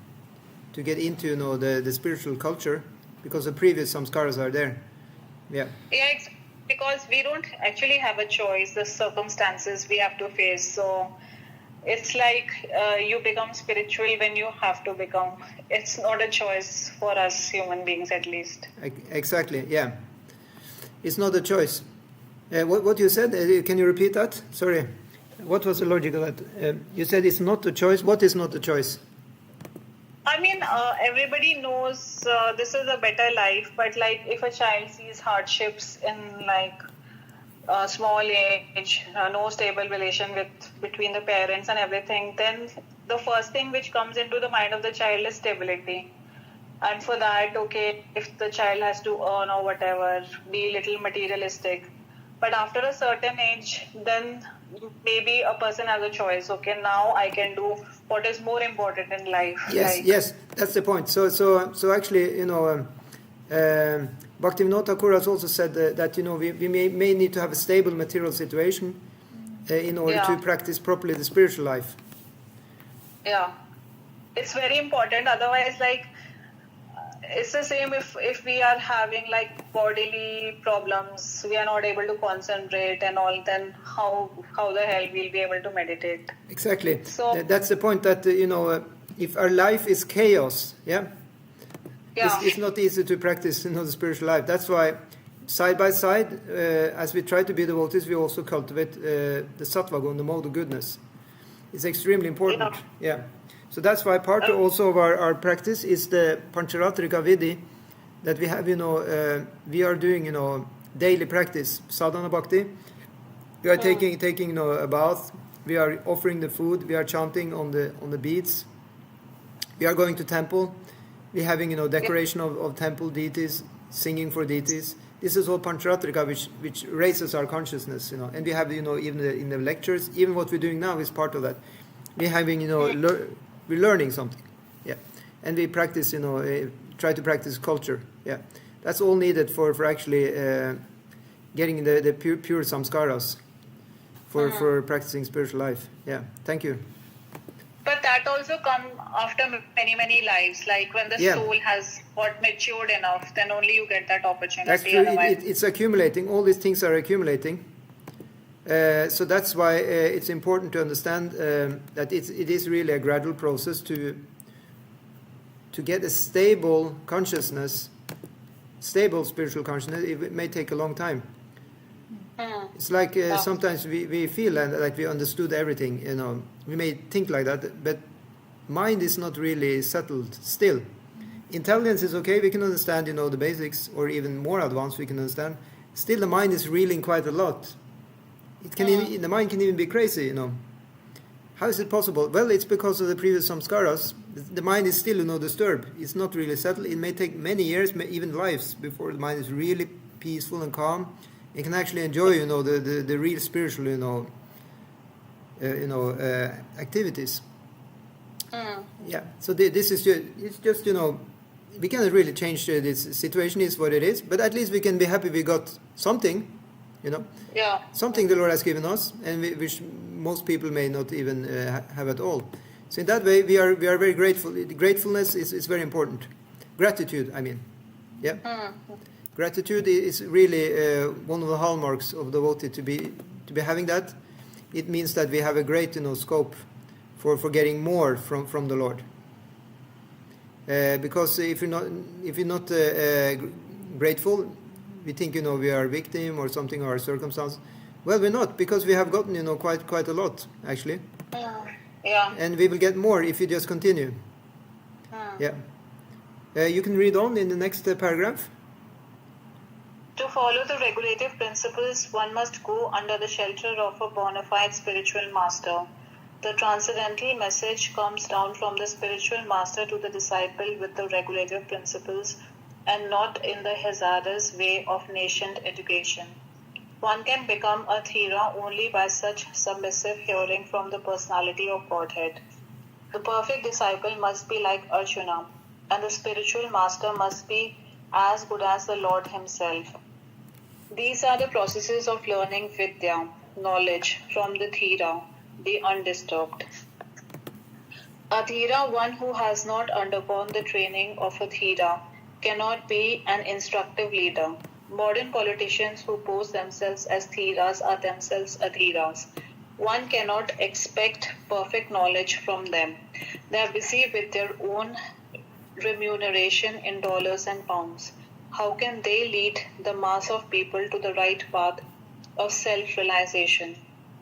to get into the spiritual culture, because the previous samskaras are there. Yeah. Yeah, because we don't actually have a choice. The circumstances we have to face. So it's like you become spiritual when you have to become. It's not a choice for us human beings, at least. Exactly. Yeah. It's not a choice. What you said? Can you repeat that? Sorry. What was the logic of that? You said it's not a choice. What is not a choice? I mean, everybody knows this is a better life, but like if a child sees hardships in like small age, no stable relation between the parents and everything, then the first thing which comes into the mind of the child is stability. And for that, okay, if the child has to earn or whatever, be a little materialistic. But after a certain age, then maybe a person has a choice. Okay, now I can do what is more important in life. Yes, that's the point. So actually, Bhaktivinoda Thakur has also said that we may need to have a stable material situation in order to practice properly the spiritual life. Yeah, it's very important. Otherwise, like it's the same if we are having like bodily problems, we are not able to concentrate and all, then how the hell we'll be able to meditate? Exactly. So That's the point, that if our life is chaos, it's not easy to practice the spiritual life. That's why side by side, as we try to be devotees, we also cultivate the sattva gun, the mode of goodness. It's extremely important. Yeah. So that's why part also of our practice is the Pancharatrika Vidhi, that we have, we are doing, daily practice, sadhana bhakti. We are taking a bath. We are offering the food. We are chanting on the beads. We are going to temple. We're having, decoration of temple deities, singing for deities. This is all Pancharatrika, which raises our consciousness, And we have, even in the lectures, even what we're doing now is part of that. We're having, we're learning something, and we practice, try to practice culture, That's all needed for actually getting the pure samskaras for practicing spiritual life. Yeah, thank you. But that also comes after many lives. Like when the soul has got matured enough, then only you get that opportunity. That's true. It's accumulating. All these things are accumulating. So that's why it's important to understand that it is really a gradual process to get a stable consciousness, stable spiritual consciousness. It may take a long time. It's like sometimes we feel like we understood everything. We may think like that, but mind is not really settled still. Intelligence is okay. We can understand, the basics, or even more advanced. We can understand. Still, the mind is reeling quite a lot. The mind can even be crazy, How is it possible? Well, it's because of the previous samskaras. The mind is still, disturbed. It's not really settled. It may take many years, even lives, before the mind is really peaceful and calm. It can actually enjoy, the real spiritual, activities. Yeah. So this is just, we cannot really change this situation. Is what it is. But at least we can be happy we got something. Yeah. Something the Lord has given us, and which most people may not even have at all. So in that way, we are very grateful. Gratefulness is very important. Gratitude, I mean. Yeah. Gratitude is really one of the hallmarks of devotee. To be having that, it means that we have a great scope for getting more from the Lord. Because if you're not grateful, we think we are a victim or something, or our circumstance. Well, we're not, because we have gotten quite a lot actually. Yeah. And we will get more if you just continue. Yeah. You can read on in the next paragraph. To follow the regulative principles, one must go under the shelter of a bona fide spiritual master. The transcendental message comes down from the spiritual master to the disciple with the regulative principles, and not in the hazardous way of nascent education. One can become a Thera only by such submissive hearing from the personality of Godhead. The perfect disciple must be like Arjuna, and the spiritual master must be as good as the Lord himself. These are the processes of learning Vidya, knowledge, from the Thera, the undisturbed. A Thera, one who has not undergone the training of a Thera, cannot be an instructive leader. Modern politicians who pose themselves as Theras are themselves Adhiras. One cannot expect perfect knowledge from them. They are busy with their own remuneration in dollars and pounds. How can they lead the mass of people to the right path of self-realization?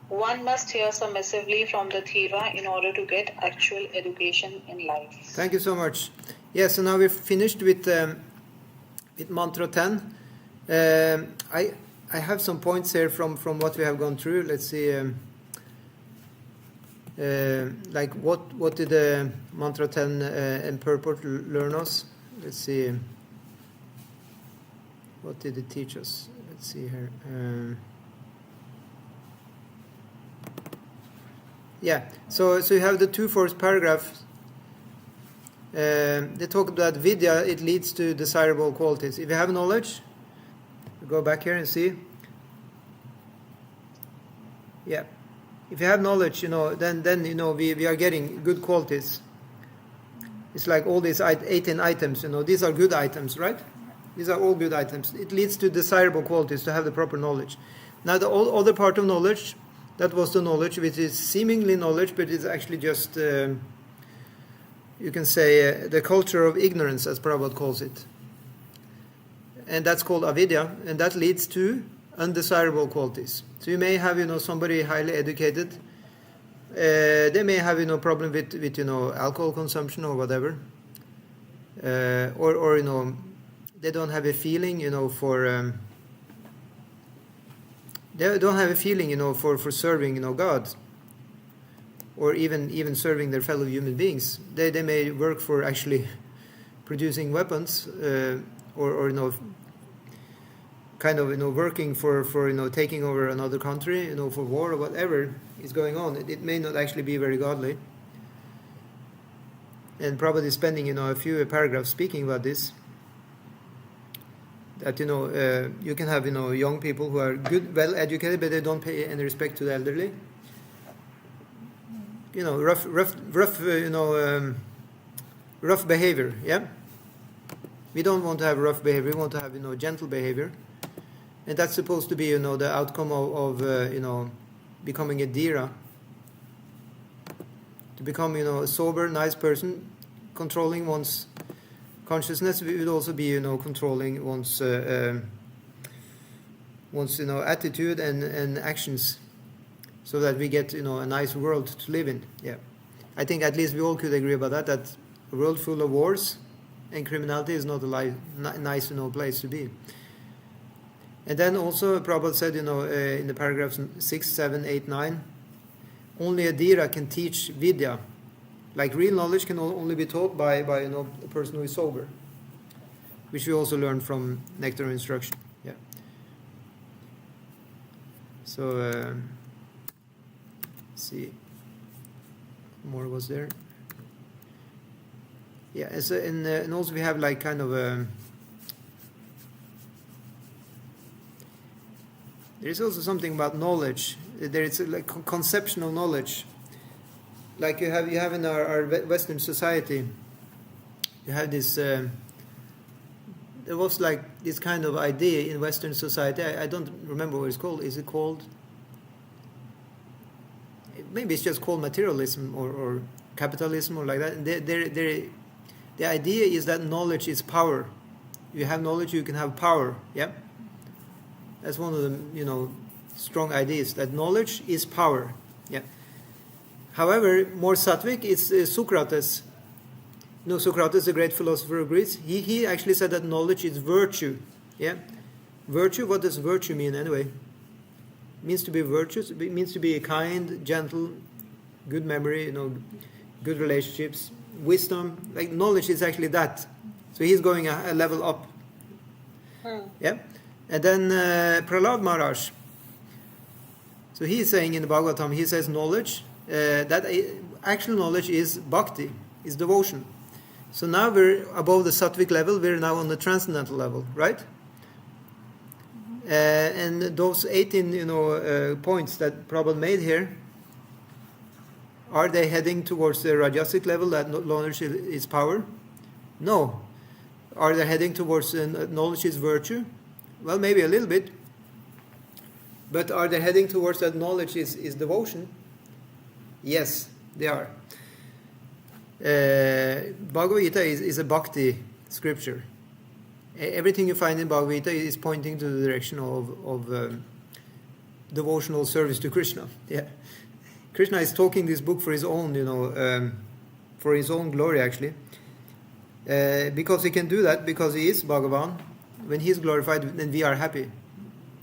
One must hear submissively from the Thera in order to get actual education in life. Thank you so much. So now we've finished with mantra 10. I have some points here from what we have gone through. Let's see. Like what did mantra 10 and purport learn us? Let's see. What did it teach us? Let's see here. So you have the two first paragraphs. They talk about Vidya. It leads to desirable qualities. If you have knowledge, go back here and see. Yeah. If you have knowledge, then we are getting good qualities. It's like all these 18 items, these are good items, right? These are all good items. It leads to desirable qualities, to have the proper knowledge. Now the other part of knowledge, that was the knowledge which is seemingly knowledge, but it's actually just, you can say, the culture of ignorance, as Prabhupada calls it. And that's called avidya, and that leads to undesirable qualities. So you may have, somebody highly educated. They may have, problem with alcohol consumption or whatever. Or they don't have a feeling, for... they don't have a feeling, for serving, God. Or even serving their fellow human beings. They may work for actually producing weapons, or kind of working for taking over another country, for war or whatever is going on. It may not actually be very godly. And probably spending a few paragraphs speaking about this. That you can have young people who are good, well educated, but they don't pay any respect to the elderly. Rough behavior. Yeah. We don't want to have rough behavior. We want to have gentle behavior. And that's supposed to be, the outcome of becoming a Dhira. To become, a sober, nice person, controlling one's consciousness. We would also be, controlling one's attitude and actions, so that we get, a nice world to live in. Yeah, I think at least we all could agree about that. That a world full of wars and criminality is not a nice, place to be. And then also Prabhupada said, in the paragraphs 6, 7, 8, 9, only a Dhira can teach Vidya. Like real knowledge can only be taught by a person who is sober, which we also learned from Nectar of Instruction. Yeah. So, let's see, more was there. Yeah, and also we have like kind of There is also something about knowledge. There is like conceptual knowledge. Like you have in our Western society, you have this. There was like this kind of idea in Western society. I don't remember what it's called. Is it called? Maybe it's just called materialism or capitalism or like that. And the idea is that knowledge is power. You have knowledge, you can have power. Yeah, that's one of the strong ideas, that knowledge is power. Yeah. However, more sattvic is Socrates. Socrates, the great philosopher of Greece, he actually said that knowledge is virtue. Yeah, virtue. What does virtue mean anyway? It means to be virtuous. It means to be kind, gentle, good memory. Good relationships, wisdom. Like knowledge is actually that. So he's going a level up. Yeah, and then Prahlad Maharaj. So he is saying in the Bhagavatam, he says knowledge. That actual knowledge is bhakti, is devotion. So now we're above the sattvic level, we're now on the transcendental level, right? And those 18 points that Prabhupada made here, are they heading towards the rajasic level, that knowledge is power? No. Are they heading towards knowledge is virtue? Well, maybe a little bit. But are they heading towards that knowledge is devotion? Yes, they are. Bhagavad Gita is a bhakti scripture. Everything you find in Bhagavad Gita is pointing to the direction of devotional service to Krishna. Yeah, Krishna is talking this book for his own, for his own glory actually. Because he can do that, because he is Bhagavan. When he is glorified, then we are happy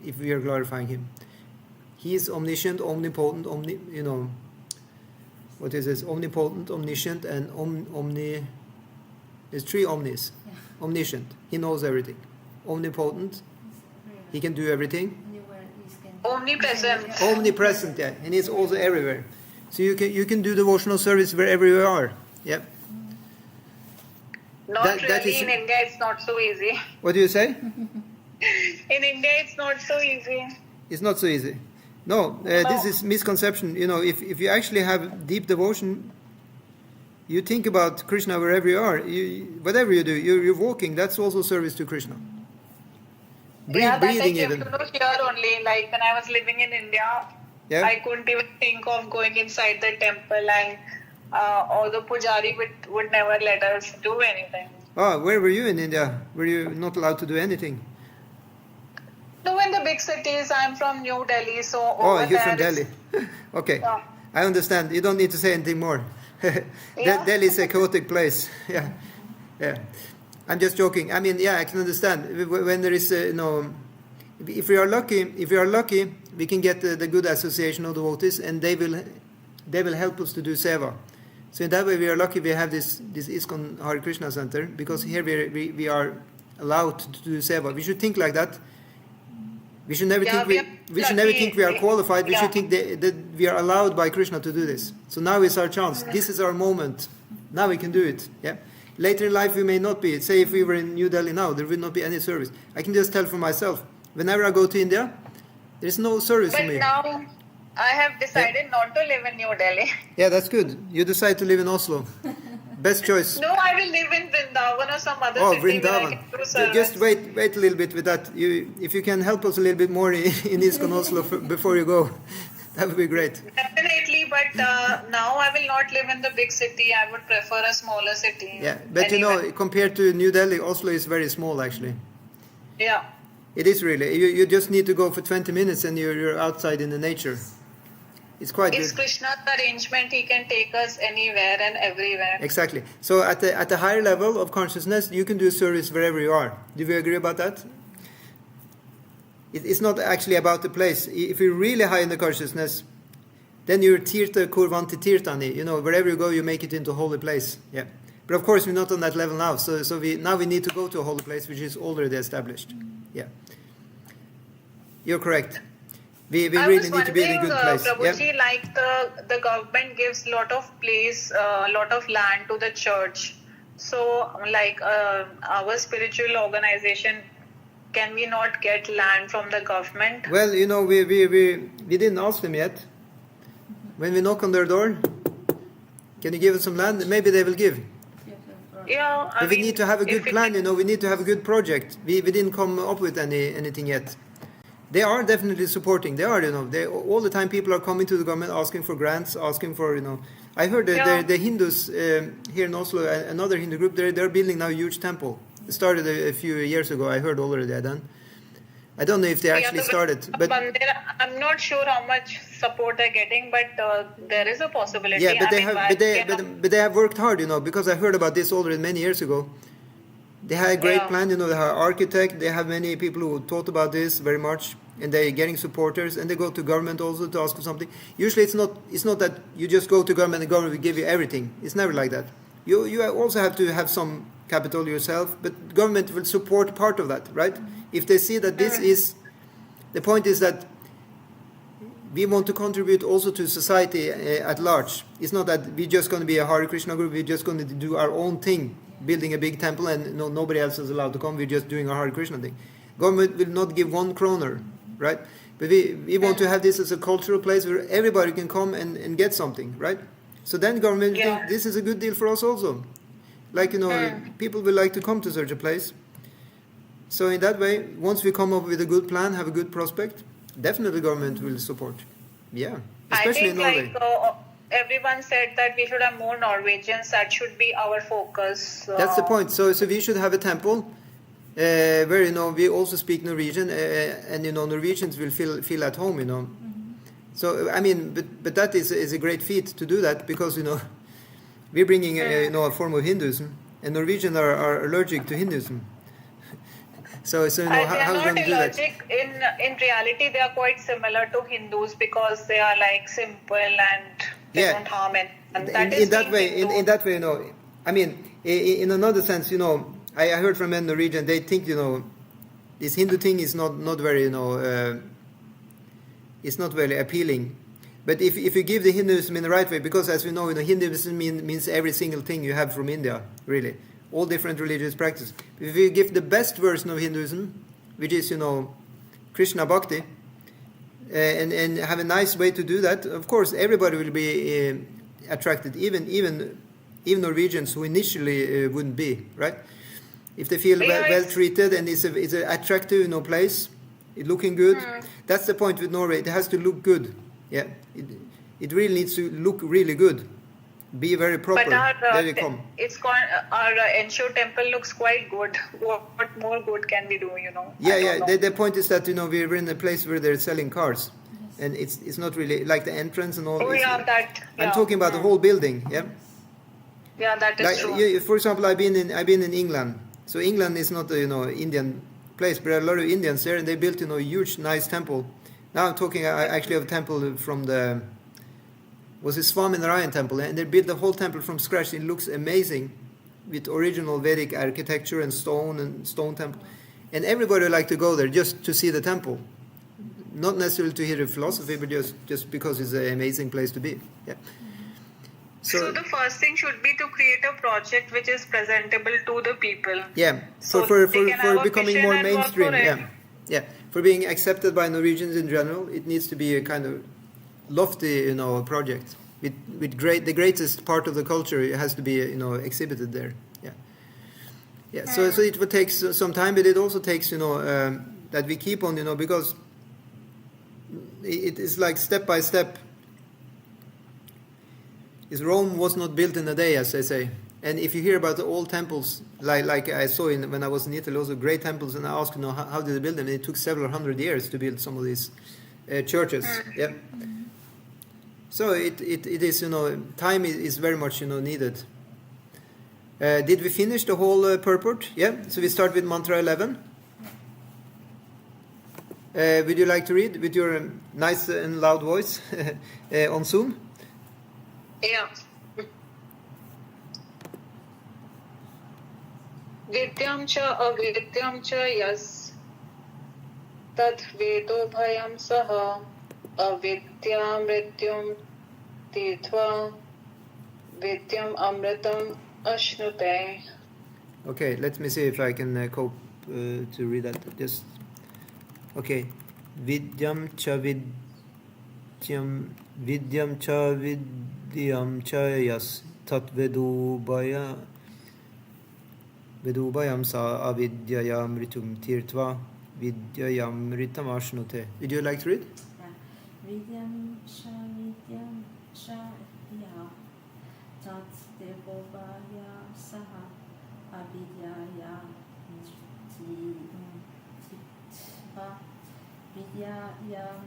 if we are glorifying him. He is omniscient, omnipotent, what is this? Omnipotent, omniscient, and omni. There's 3 omnis. Yeah. Omniscient, he knows everything. Omnipotent, he can do everything. Omnipresent. Omnipresent, yeah, and he's also everywhere. So you can do devotional service wherever you are. Yeah. That really, in India it's not so easy. What do you say? In India it's not so easy. It's not so easy. No, this is misconception. If you actually have deep devotion, you think about Krishna wherever you are. Whatever you do, you're walking, that's also service to Krishna. Breathing even. Here only, like when I was living in India, yeah. I couldn't even think of going inside the temple, and or the pujari would never let us do anything. Oh, where were you in India? Were you not allowed to do anything? No, in the big cities. I'm from New Delhi, so oh, you're from Delhi. Okay, yeah. I understand. You don't need to say anything more. Yeah. Delhi is a chaotic place. Yeah, yeah. I'm just joking. I mean, yeah, I can understand. When there is, if we are lucky, we can get the good association of devotees, and they will help us to do seva. So in that way, we are lucky. We have this Iskcon Hare Krishna Center, because here we are allowed to do seva. We should think like that. We should never think we are qualified. We should think that we are allowed by Krishna to do this. So now is our chance. This is our moment. Now we can do it. Yeah. Later in life we may not be. Say if we were in New Delhi now, there will not be any service. I can just tell for myself. Whenever I go to India, there is no service for me. But now I have decided not to live in New Delhi. Yeah, that's good. You decide to live in Oslo. Best choice. No, I will live in Vrindavan or some other city. Oh, Vrindavan. Just wait a little bit with that. If you can help us a little bit more in Iskcon Oslo before you go, that would be great. Definitely, but now I will not live in the big city. I would prefer a smaller city. Yeah, but compared to New Delhi, Oslo is very small actually. Yeah. It is really. You just need to go for 20 minutes and you're outside in the nature. It's quite good. It's Krishna's arrangement. He can take us anywhere and everywhere. Exactly. So at the higher level of consciousness, you can do service wherever you are. Do you agree about that? It's not actually about the place. If you're really high in the consciousness, then you're tirtha kurvanti tirthani. Wherever you go, you make it into a holy place. Yeah. But of course, we're not on that level now. So we need to go to a holy place, which is already established. Yeah. You're correct. We really need to be in a good place. Prabhuji, like the government gives lot of land to the church. So, like our spiritual organization can we not get land from the government? Well, we didn't ask them yet. When we knock on their door, can you give us some land? Maybe they will give. Yeah, But we need to have a good plan, we need to have a good project. We didn't come up with anything yet. They are definitely supporting. They are, all the time people are coming to the government asking for grants, asking for, I heard that the Hindus here in Oslo, another Hindu group, they're building now a huge temple. It started a few years ago, I heard already. I don't know if they actually started. But I'm not sure how much support they're getting, but there is a possibility. Yeah, but they have worked hard, because I heard about this already many years ago. They had a great plan, they have an architect, they have many people who thought about this very much, and they're getting supporters, and they go to government also to ask for something. Usually it's not that you just go to government and the government will give you everything. It's never like that. You also have to have some capital yourself, but government will support part of that, right? If they see that this is, the point is that we want to contribute also to society at large. It's not that we're just going to be a Hare Krishna group, we're just going to do our own thing, building a big temple and nobody else is allowed to come, we're just doing a Hare Krishna thing. Government will not give 1 kroner, right? But we want to have this as a cultural place where everybody can come and get something, right? So then government will think this is a good deal for us also. Like, people will like to come to such a place. So in that way, once we come up with a good plan, have a good prospect, definitely government will support. Yeah, especially in Norway. Everyone said that we should have more Norwegians. That should be our focus. That's the point. So we should have a temple where we also speak Norwegian, and Norwegians will feel at home. Mm-hmm. So I mean, but that is a great feat to do that, because we're bringing a form of Hinduism, and Norwegians are allergic to Hinduism. So how are we going to do that? In reality, they are quite similar to Hindus because they are like simple and they don't harm it. And in that way, I mean, in another sense, I heard from a Norwegian, they think, this Hindu thing is not very, it's not very appealing. But if you give the Hinduism in the right way, because as we know, Hinduism means every single thing you have from India, really. All different religious practices. If you give the best version of Hinduism, which is, Krishna Bhakti, and have a nice way to do that, of course, everybody will be attracted, even Norwegians who initially wouldn't be, right? If they feel well treated and it's an attractive, place, it's looking good. That's the point with Norway. It has to look good. Yeah, it really needs to look really good. Be very proper. But there you come. Our Ensure temple looks quite good. What more good can we do? Yeah. The point is that we're in a place where they're selling cars, and it's not really like the entrance and all. I'm talking about the whole building. Yeah. Yeah, that is true. For example, I've been in England. So England is not a Indian place, but there are a lot of Indians there, and they built a huge, nice temple. Now I'm talking actually of a temple from the. Was a Swaminarayan temple, and they built the whole temple from scratch. It looks amazing, with original Vedic architecture and stone temple, and everybody would like to go there just to see the temple, not necessarily to hear the philosophy, but just because it's an amazing place to be. Yeah. So the first thing should be to create a project which is presentable to the people. Yeah. So for becoming more mainstream. Yeah. For being accepted by Norwegians in general, it needs to be a kind of lofty, project with the greatest part of the culture. It has to be, exhibited there. Yeah. So it would take some time, but it also takes, that we keep on, because it is like step by step. Rome was not built in a day, as they say. And if you hear about the old temples, like I saw when I was in Italy, also great temples, and I asked, how did they build them? And it took several hundred years to build some of these churches. Yeah. So it is, time is very much, needed. Did we finish the whole purport? Yeah. So we start with mantra 11. Would you like to read with your nice and loud voice on Zoom? Yeah. Vidyam cha avidyam cha yas tad vedo bhayam saha avidyam mrityum titva vidyam amritam ashnute. Okay, let me see if I can cope to read that. Just okay. Vidyam cha vidyam cha yas tat vedubhayam sa avidyayam ritum tirtva vidyayam ritam ashnute. Would you like to read? Vidyam cha ya tat devobhaya saha avidyaya tirtva vidyayam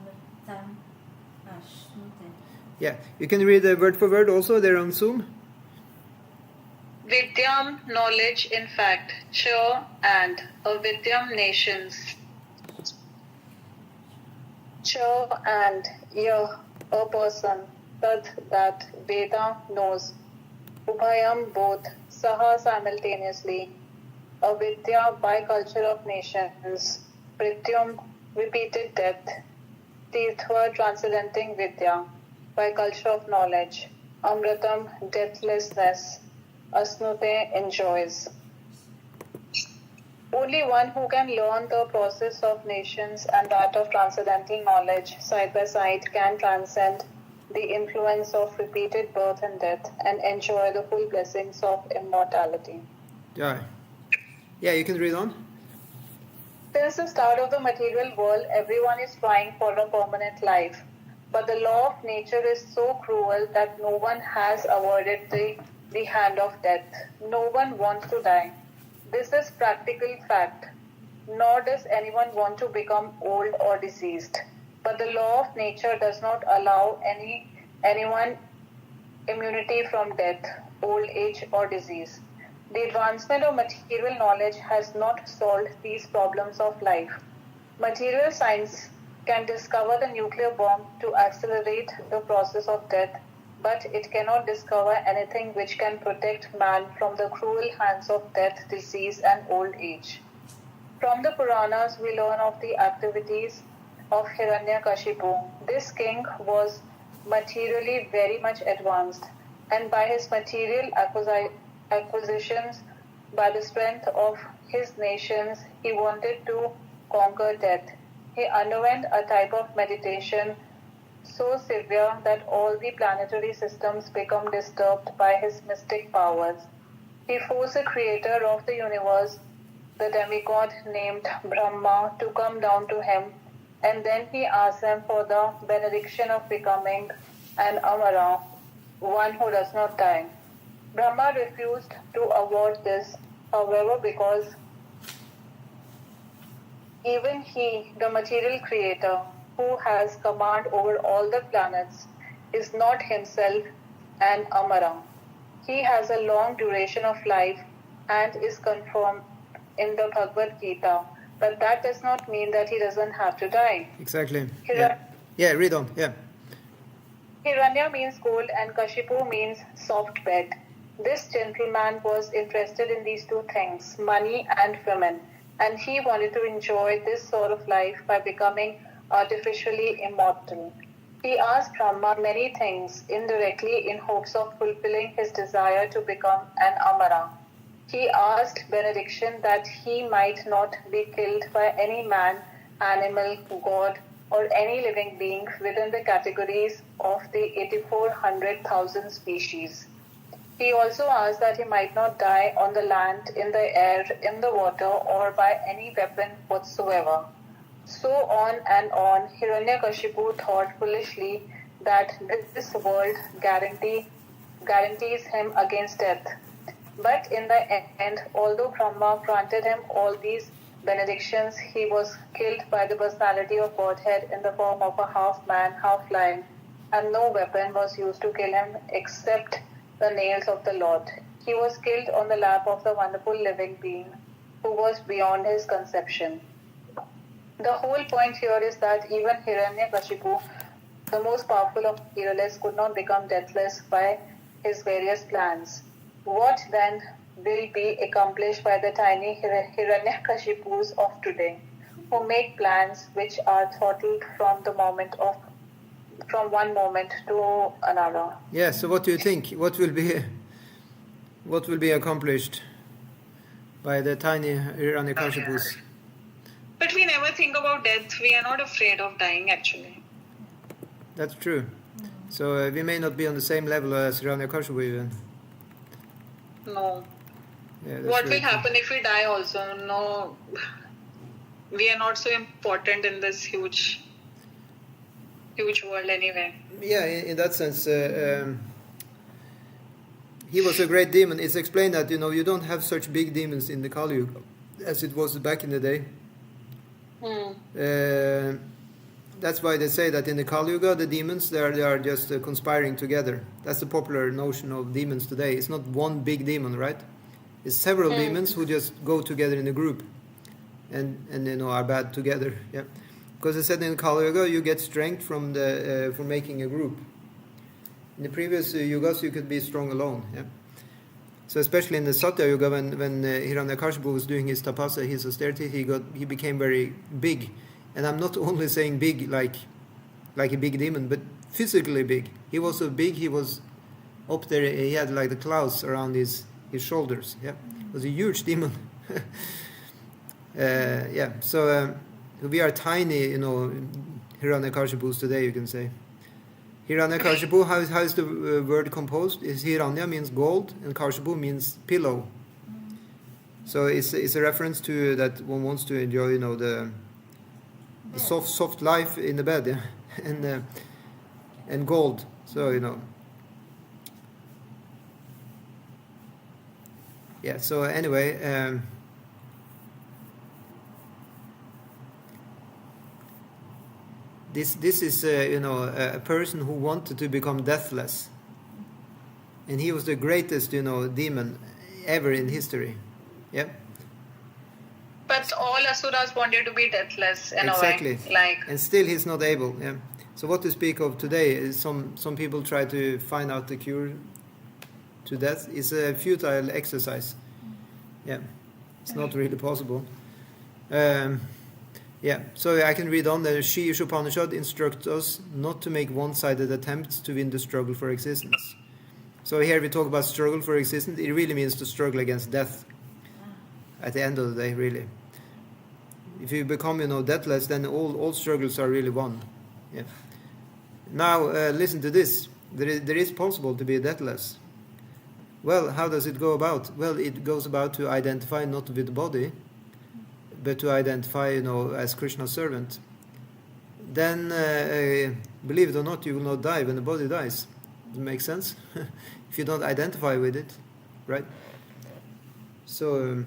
ritam ashnute. Yeah, you can read word for word also there on Zoom. Vidyam, knowledge, in fact, Cha and Avidyam, nations. Cha and Ya, a person, Tad, that, Veda, knows. Ubhayam, both, Saha, simultaneously. Avidya, by culture of nations. Prityum, repeated death. Tirtva, transcendenting Vidya, by culture of knowledge. Amritam, deathlessness. Asnute, enjoys. Only one who can learn the process of nations and that of transcendental knowledge side by side can transcend the influence of repeated birth and death and enjoy the full blessings of immortality. Yeah, you can read on. Since the start of the material world, everyone is trying for a permanent life. But the law of nature is so cruel that no one has avoided the hand of death. No one wants to die. This is practical fact. Nor does anyone want to become old or diseased. But the law of nature does not allow anyone immunity from death, old age or disease. The advancement of material knowledge has not solved these problems of life. Material science can discover the nuclear bomb to accelerate the process of death, but it cannot discover anything which can protect man from the cruel hands of death, disease, and old age. From the Puranas, we learn of the activities of Hiranyakashipu. This king was materially very much advanced, and by his material acquisitions, by the strength of his nations, he wanted to conquer death. He underwent a type of meditation so severe that all the planetary systems become disturbed by his mystic powers. He forced the creator of the universe, the demigod named Brahma, to come down to him, and then he asked him for the benediction of becoming an Amara, one who does not die. Brahma refused to award this, however, because even he, the material creator, who has command over all the planets, is not himself an Amara. He has a long duration of life and is confirmed in the Bhagavad Gita, but that does not mean that he doesn't have to die. Exactly. Yeah, read on. Yeah. Hiranya means gold and Kashipu means soft bed. This gentleman was interested in these two things, money and women, and he wanted to enjoy this sort of life by becoming artificially immortal. He asked Brahma many things indirectly in hopes of fulfilling his desire to become an Amara. He asked benediction that he might not be killed by any man, animal, god, or any living being within the categories of the 84,000 species. He also asked that he might not die on the land, in the air, in the water, or by any weapon whatsoever. So on and on, Hiranyakashipu thought foolishly that this world guarantees him against death. But in the end, although Brahma granted him all these benedictions, he was killed by the personality of Godhead in the form of a half man, half lion, and no weapon was used to kill him except the nails of the Lord. He was killed on the lap of the wonderful living being who was beyond his conception. The whole point here is that even Hiranyakashipu, the most powerful of materialists, could not become deathless by his various plans. What then will be accomplished by the tiny Hiranyakashipus of today, who make plans which are throttled from one moment to another? Yeah. So, what do you think? What will be accomplished by the tiny Hiranyakashipus. But we never think about death. We are not afraid of dying, actually. That's true. So we may not be on the same level as Hiranyakashipu even. No. Yeah, What really will happen if we die also? No. We are not so important in this huge world anyway. Yeah, in that sense, he was a great demon. It's explained that you don't have such big demons in the Kali Yuga as it was back in the day. That's why they say that in the Kali Yuga, the demons they are just conspiring together. That's the popular notion of demons today. It's not one big demon, right? It's several demons who just go together in a group, and are bad together. Yeah, because they said in Kali Yuga you get strength from making a group. In the previous yugas you could be strong alone. Yeah. So especially in the Satya Yuga, when Hiranyakashipu was doing his tapasya, his austerity, he became very big. And I'm not only saying big like a big demon, but physically big. He was so big, he was up there. He had like the clouds around his shoulders. Yeah, it was a huge demon. Yeah. So we are tiny, Hiranyakashipus today, you can say. Hiranyakashipu, how is the word composed? Is Hiranya means gold and Kashipu means pillow. So it's a reference to that one wants to enjoy, the soft life in the bed, yeah? and gold. So yeah. So anyway, this is a person who wanted to become deathless, and he was the greatest demon ever in history. Yeah. But all asuras wanted to be deathless in exactly. a way. And still he's not able. Yeah. So what to speak of today is some people try to find out the cure to death. It's a futile exercise. Yeah. It's not really possible. Yeah. So I can read on. The Śrī Īśopaniṣad instructs us not to make one-sided attempts to win the struggle for existence. So here we talk about struggle for existence. It really means to struggle against death. At the end of the day, really. If you become, deathless, then all struggles are really won. Yeah. Now, listen to this. There is possible to be deathless. Well, how does it go about? Well, it goes about to identify not with the body, but to identify, as Krishna's servant. Then, believe it or not, you will not die when the body dies. Does it make sense? If you don't identify with it, right? So,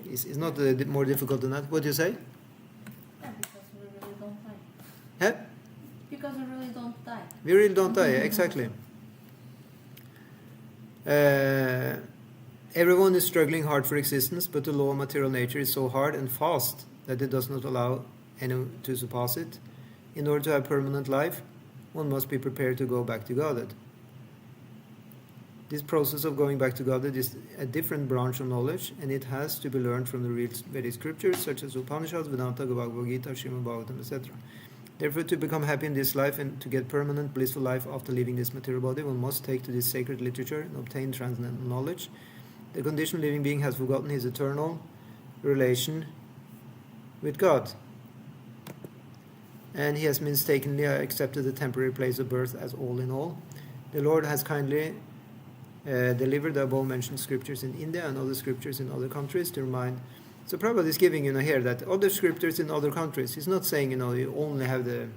it's not more difficult than that. What do you say? Yeah, because we really don't die. Huh? Because we really don't die. We really don't die, exactly. Everyone is struggling hard for existence, but the law of material nature is so hard and fast that it does not allow anyone to surpass it. In order to have permanent life, one must be prepared to go back to Godhead. This process of going back to Godhead is a different branch of knowledge, and it has to be learned from the real Vedic scriptures such as Upanishads, Vedanta, Bhagavad Gita, Srimad, Bhagavatam, etc. Therefore, to become happy in this life and to get permanent blissful life after leaving this material body, one must take to this sacred literature and obtain transcendental knowledge. The conditioned living being has forgotten his eternal relation with God, and he has mistakenly accepted the temporary place of birth as all in all. The Lord has kindly delivered the above-mentioned scriptures in India and other scriptures in other countries to remind. So Prabhupada is giving, here that other scriptures in other countries. He's not saying, you only have the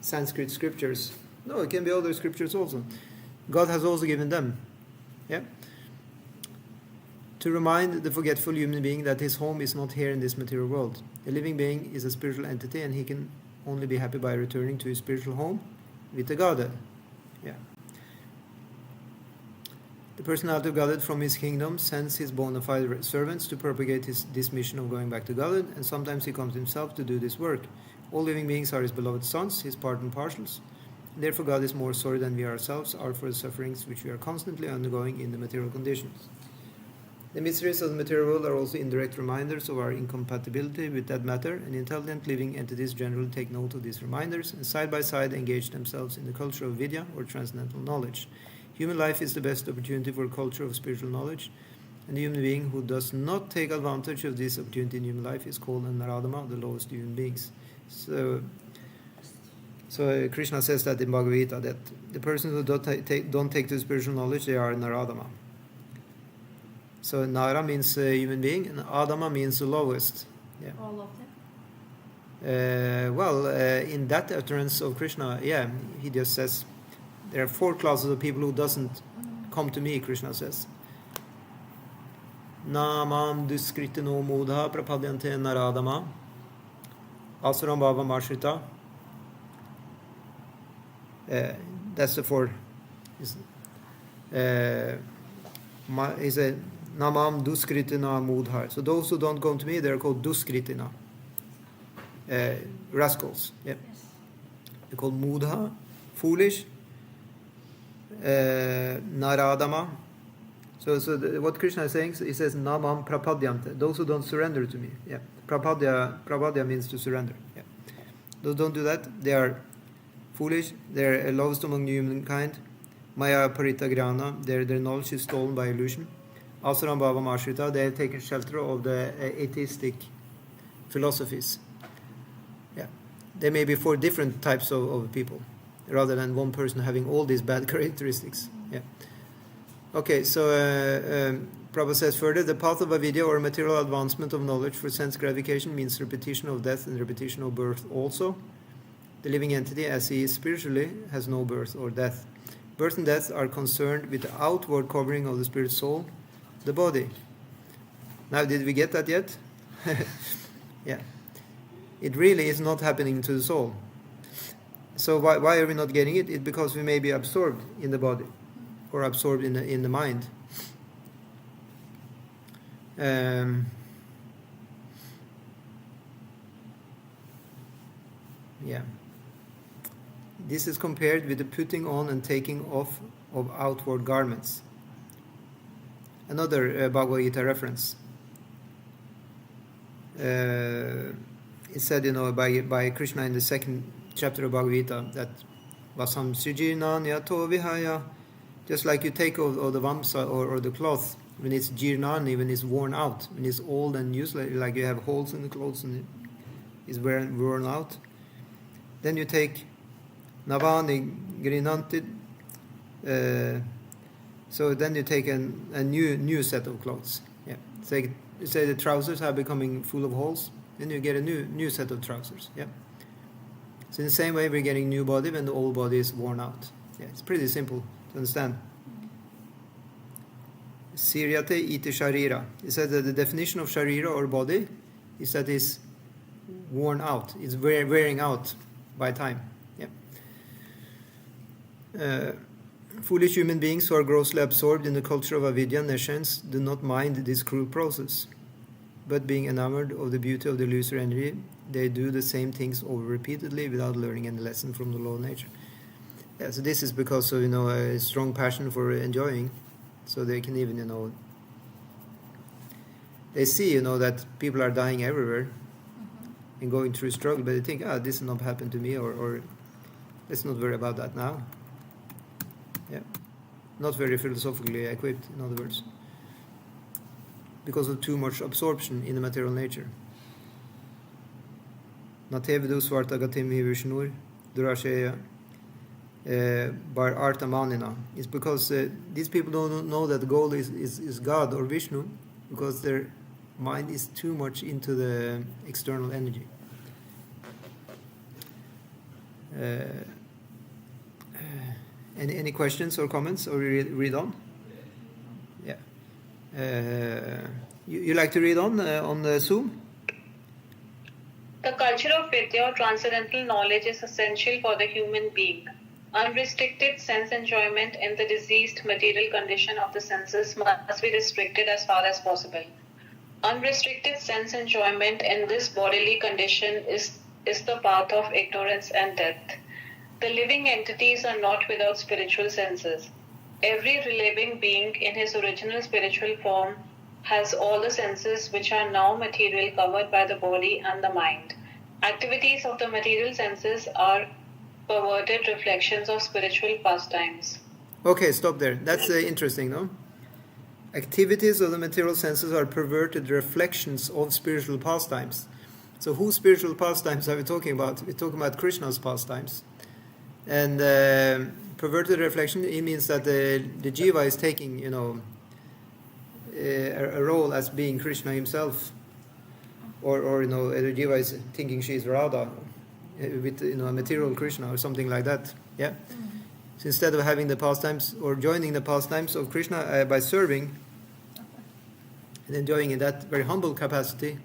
Sanskrit scriptures. No, it can be other scriptures also. God has also given them. Yeah. To remind the forgetful human being that his home is not here in this material world. The living being is a spiritual entity, and he can only be happy by returning to his spiritual home with the Godhead. Yeah. The personality of Godhead from his kingdom sends his bona fide servants to propagate this mission of going back to Godhead, and sometimes he comes himself to do this work. All living beings are his beloved sons, his part and parcels. Therefore God is more sorry than we ourselves are for the sufferings which we are constantly undergoing in the material conditions. The mysteries of the material world are also indirect reminders of our incompatibility with that matter, and intelligent living entities generally take note of these reminders and side by side engage themselves in the culture of vidya or transcendental knowledge. Human life is the best opportunity for a culture of spiritual knowledge, And the human being who does not take advantage of this opportunity in human life is called an Naradama, the lowest human beings. So Krishna says that in Bhagavad Gita, that the person who don't take the spiritual knowledge, they are Naradama. So Nara means human being, and Adama means the lowest. Yeah. All of them? In that utterance of Krishna, he just says there are 4 classes of people who doesn't come to me, Krishna says. Namam duskritino mudha prapadyante naradama asuram bhava mashrita. That's the 4. He said Namam duskritina mudha. So those who don't come to me, they're called duskritina. Rascals. Yeah. Yes. They're called mudha, foolish. Naradama. So what Krishna is saying, he says Namam prapadyante. Those who don't surrender to me. Yeah. Prapadya means to surrender. Yeah. Those don't do that, they are foolish, they're lowest among humankind. Maya paritagrana, their knowledge is stolen by illusion. Asaram bhava mashrita, they have taken shelter of the atheistic philosophies. Yeah. There may be 4 different types of people, rather than one person having all these bad characteristics. Yeah. Okay, so Prabhupada says further, the path of avidya or material advancement of knowledge for sense gratification means repetition of death and repetition of birth also. The living entity, as he is spiritually, has no birth or death. Birth and death are concerned with the outward covering of the spirit soul, the body. Now, did we get that yet? Yeah. It really is not happening to the soul. So why are we not getting it? It's because we may be absorbed in the body or absorbed in the mind. This is compared with the putting on and taking off of outward garments. Another Bhagavad Gita reference. It's said, by Krishna in the 2nd chapter of Bhagavad Gita, that Vasam Srijirnan Yato Vihaya, just like you take of the vamsa or the cloth, when it's jirnani, when it's worn out, when it's old and useless, like you have holes in the clothes and it's worn out, then you take Navani Grinanti, so then you take a new set of clothes. Yeah. Say the trousers are becoming full of holes, then you get a new set of trousers. Yeah. So in the same way, we're getting new body when the old body is worn out. Yeah, it's pretty simple to understand. Siryate iti sharira. It says that the definition of sharira or body is that it's worn out. It's wearing out by time. Yeah. Foolish human beings who are grossly absorbed in the culture of avidya and nescience do not mind this cruel process. But being enamored of the beauty of the illusory energy, they do the same things over repeatedly without learning any lesson from the law of nature. Yeah, so this is because of a strong passion for enjoying. So they can even they see that people are dying everywhere and going through struggle, but they think, this will not happen to me, or let's not worry about that now. Yeah, not very philosophically equipped, in other words, because of too much absorption in the material nature. Natevidu svartagatim hivishnur durasheya bar arta manina. It's because these people don't know that the goal is God or Vishnu, because their mind is too much into the external energy. Any questions or comments, or read on? Yeah. You like to read on the Zoom? The culture of Vidya or transcendental knowledge is essential for the human being. Unrestricted sense enjoyment in the diseased material condition of the senses must be restricted as far as possible. Unrestricted sense enjoyment in this bodily condition is the path of ignorance and death. The living entities are not without spiritual senses. Every living being in his original spiritual form has all the senses which are now material covered by the body and the mind. Activities of the material senses are perverted reflections of spiritual pastimes. Okay, stop there. That's interesting, no? activities of the material senses are perverted reflections of spiritual pastimes. So whose spiritual pastimes are we talking about? We're talking about Krishna's pastimes. And perverted reflection, it means that the jiva is taking, a role as being Krishna himself. Or the jiva is thinking she is Radha with a material Krishna or something like that. Yeah. So instead of having the pastimes or joining the pastimes of Krishna by serving and enjoying in that very humble capacity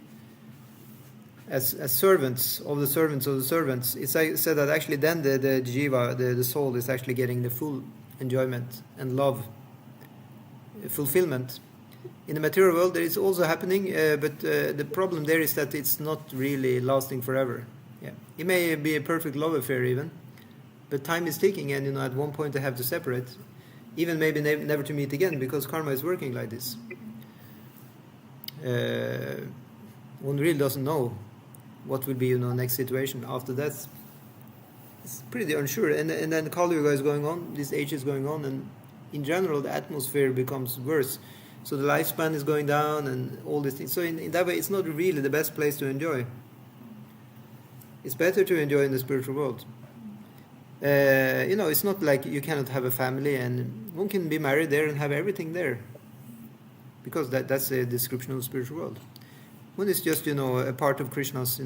as servants of the servants of the servants, it's said that actually then the jiva, the soul, is actually getting the full enjoyment and love, fulfillment. In the material world, there is also happening, but the problem there is that it's not really lasting forever. Yeah, it may be a perfect love affair even, but time is ticking, and at one point they have to separate, even maybe never to meet again, because karma is working like this. One really doesn't know what will be next situation after that. It's pretty unsure, and then Kali Yuga is going on, this age is going on, and in general the atmosphere becomes worse. So the lifespan is going down and all these things. So in that way, it's not really the best place to enjoy. It's better to enjoy in the spiritual world. It's not like you cannot have a family and one can be married there and have everything there. Because that's a description of the spiritual world. One is just, a part of Krishna's,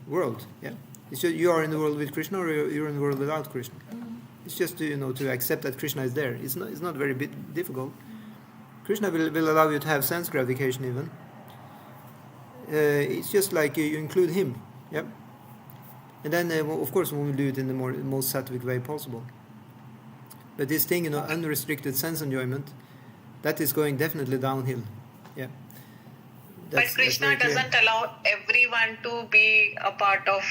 world. Yeah. It's just you are in the world with Krishna or you're in the world without Krishna. It's just, to accept that Krishna is there. It's not very difficult. Krishna will allow you to have sense gratification even. It's just like you include him. Yep. And then, of course, we will do it in the most sattvic way possible. But this thing, unrestricted sense enjoyment, that is going definitely downhill. Yeah. But Krishna doesn't allow everyone to be a part of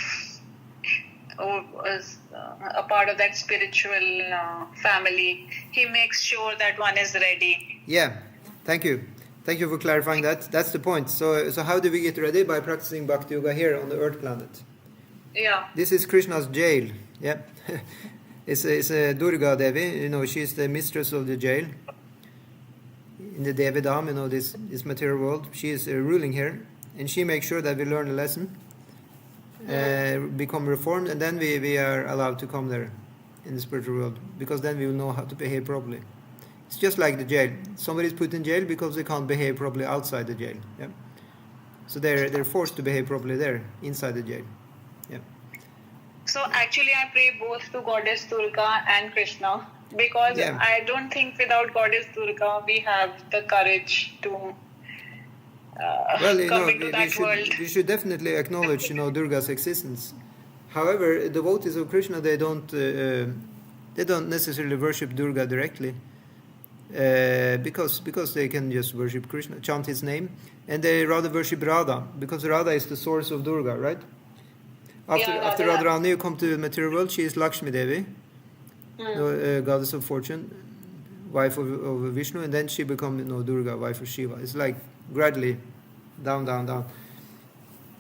that spiritual family. He makes sure that one is ready. Yeah, thank you for clarifying that. That's the point. So how do we get ready? By practicing Bhakti Yoga here on the earth planet. Yeah. This is Krishna's jail. Yeah. It's a Durga Devi. She's the mistress of the jail in the Devi Dham. This material world. She is ruling here, and she makes sure that we learn a lesson, become reformed, and then we are allowed to come there in the spiritual world, because then we will know how to behave properly. It's just like the jail. Somebody is put in jail because they can't behave properly outside the jail. Yeah. So they're forced to behave properly there, inside the jail. Yeah. So actually I pray both to Goddess Durga and Krishna, because I don't think without Goddess Durga we have the courage to come into that world. We should definitely acknowledge, Durga's existence. However, devotees of Krishna, they don't necessarily worship Durga directly, because they can just worship Krishna, chant his name, and they rather worship Radha, because Radha is the source of Durga, right? After Radharani, you come to the material world. She is Lakshmi Devi, goddess of fortune, wife of Vishnu, and then she becomes Durga, wife of Shiva. It's like gradually down,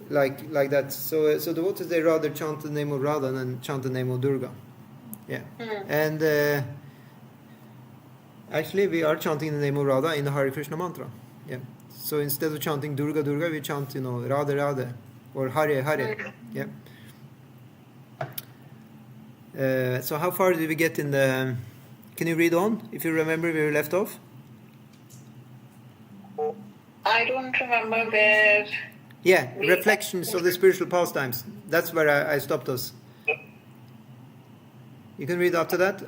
like that. So devotees, they rather chant the name of Radha than chant the name of Durga. Yeah, and actually we are chanting the name of Radha in the Hare Krishna mantra. Yeah, so instead of chanting Durga, we chant Radha, or Hare. Yeah. So how far did we get in the... Can you read on, if you remember where we left off? I don't remember where... Yeah, reflections of the spiritual pastimes. That's where I stopped us. You can read after that.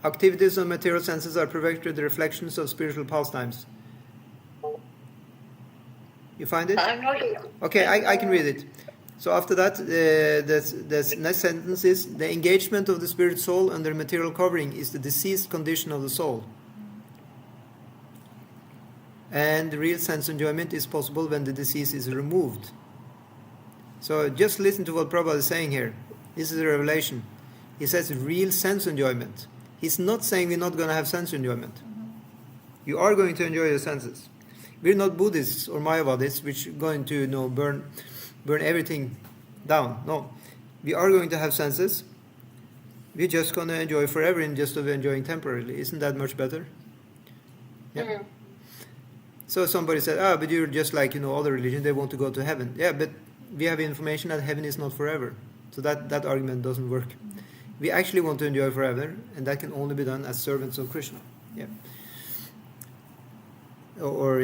Activities of material senses are perfected reflections of spiritual pastimes. You find it? I'm not... Okay, I can read it. So after that, the next sentence is, the engagement of the spirit soul under material covering is the diseased condition of the soul. And real sense enjoyment is possible when the disease is removed. So just listen to what Prabhupada is saying here. This is a revelation. He says real sense enjoyment. He's not saying we're not going to have sense enjoyment. You are going to enjoy your senses. We're not Buddhists or Mayavadis, which are going to burn everything down. No. We are going to have senses. We're just going to enjoy forever instead of enjoying temporarily. Isn't that much better? Yeah. Mm. So somebody said, but you're just like, other religions, they want to go to heaven. Yeah, but we have information that heaven is not forever. So that argument doesn't work. We actually want to enjoy forever, and that can only be done as servants of Krishna. Yeah. Or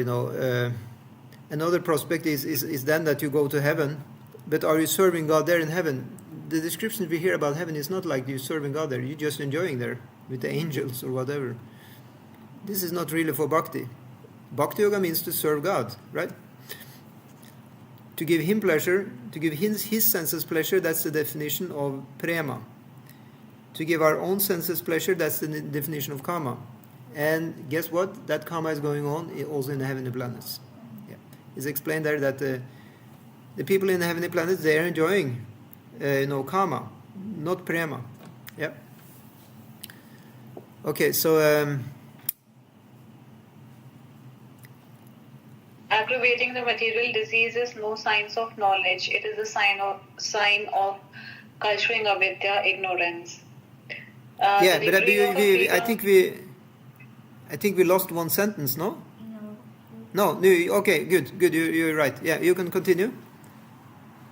another prospect is then that you go to heaven, but are you serving God there in heaven? The descriptions we hear about heaven is not like you serving God there. You're just enjoying there with the angels or whatever. This is not really for bhakti. Bhakti yoga means to serve God, right? To give Him pleasure, to give His senses pleasure, that's the definition of prema. To give our own senses pleasure, that's the definition of kama. And guess what? That karma is going on also in the heavenly planets. Yeah. It's explained there that the people in the heavenly planets, they are enjoying karma, not prema. Yeah. Okay, so Aggravating the material disease is no signs of knowledge. It is a sign of culturing avidya, ignorance. yeah, The but degree of a freedom- I think we lost one sentence, no? No. No, okay, good, you're right. Yeah, you can continue.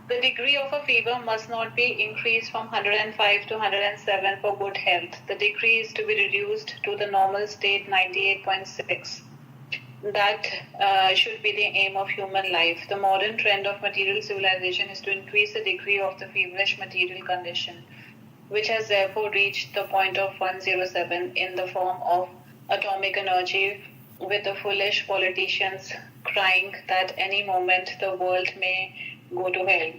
The degree of a fever must not be increased from 105 to 107 for good health. The degree is to be reduced to the normal state 98.6. That should be the aim of human life. The modern trend of material civilization is to increase the degree of the feverish material condition, which has therefore reached the point of 107 in the form of atomic energy, with the foolish politicians crying that any moment the world may go to hell.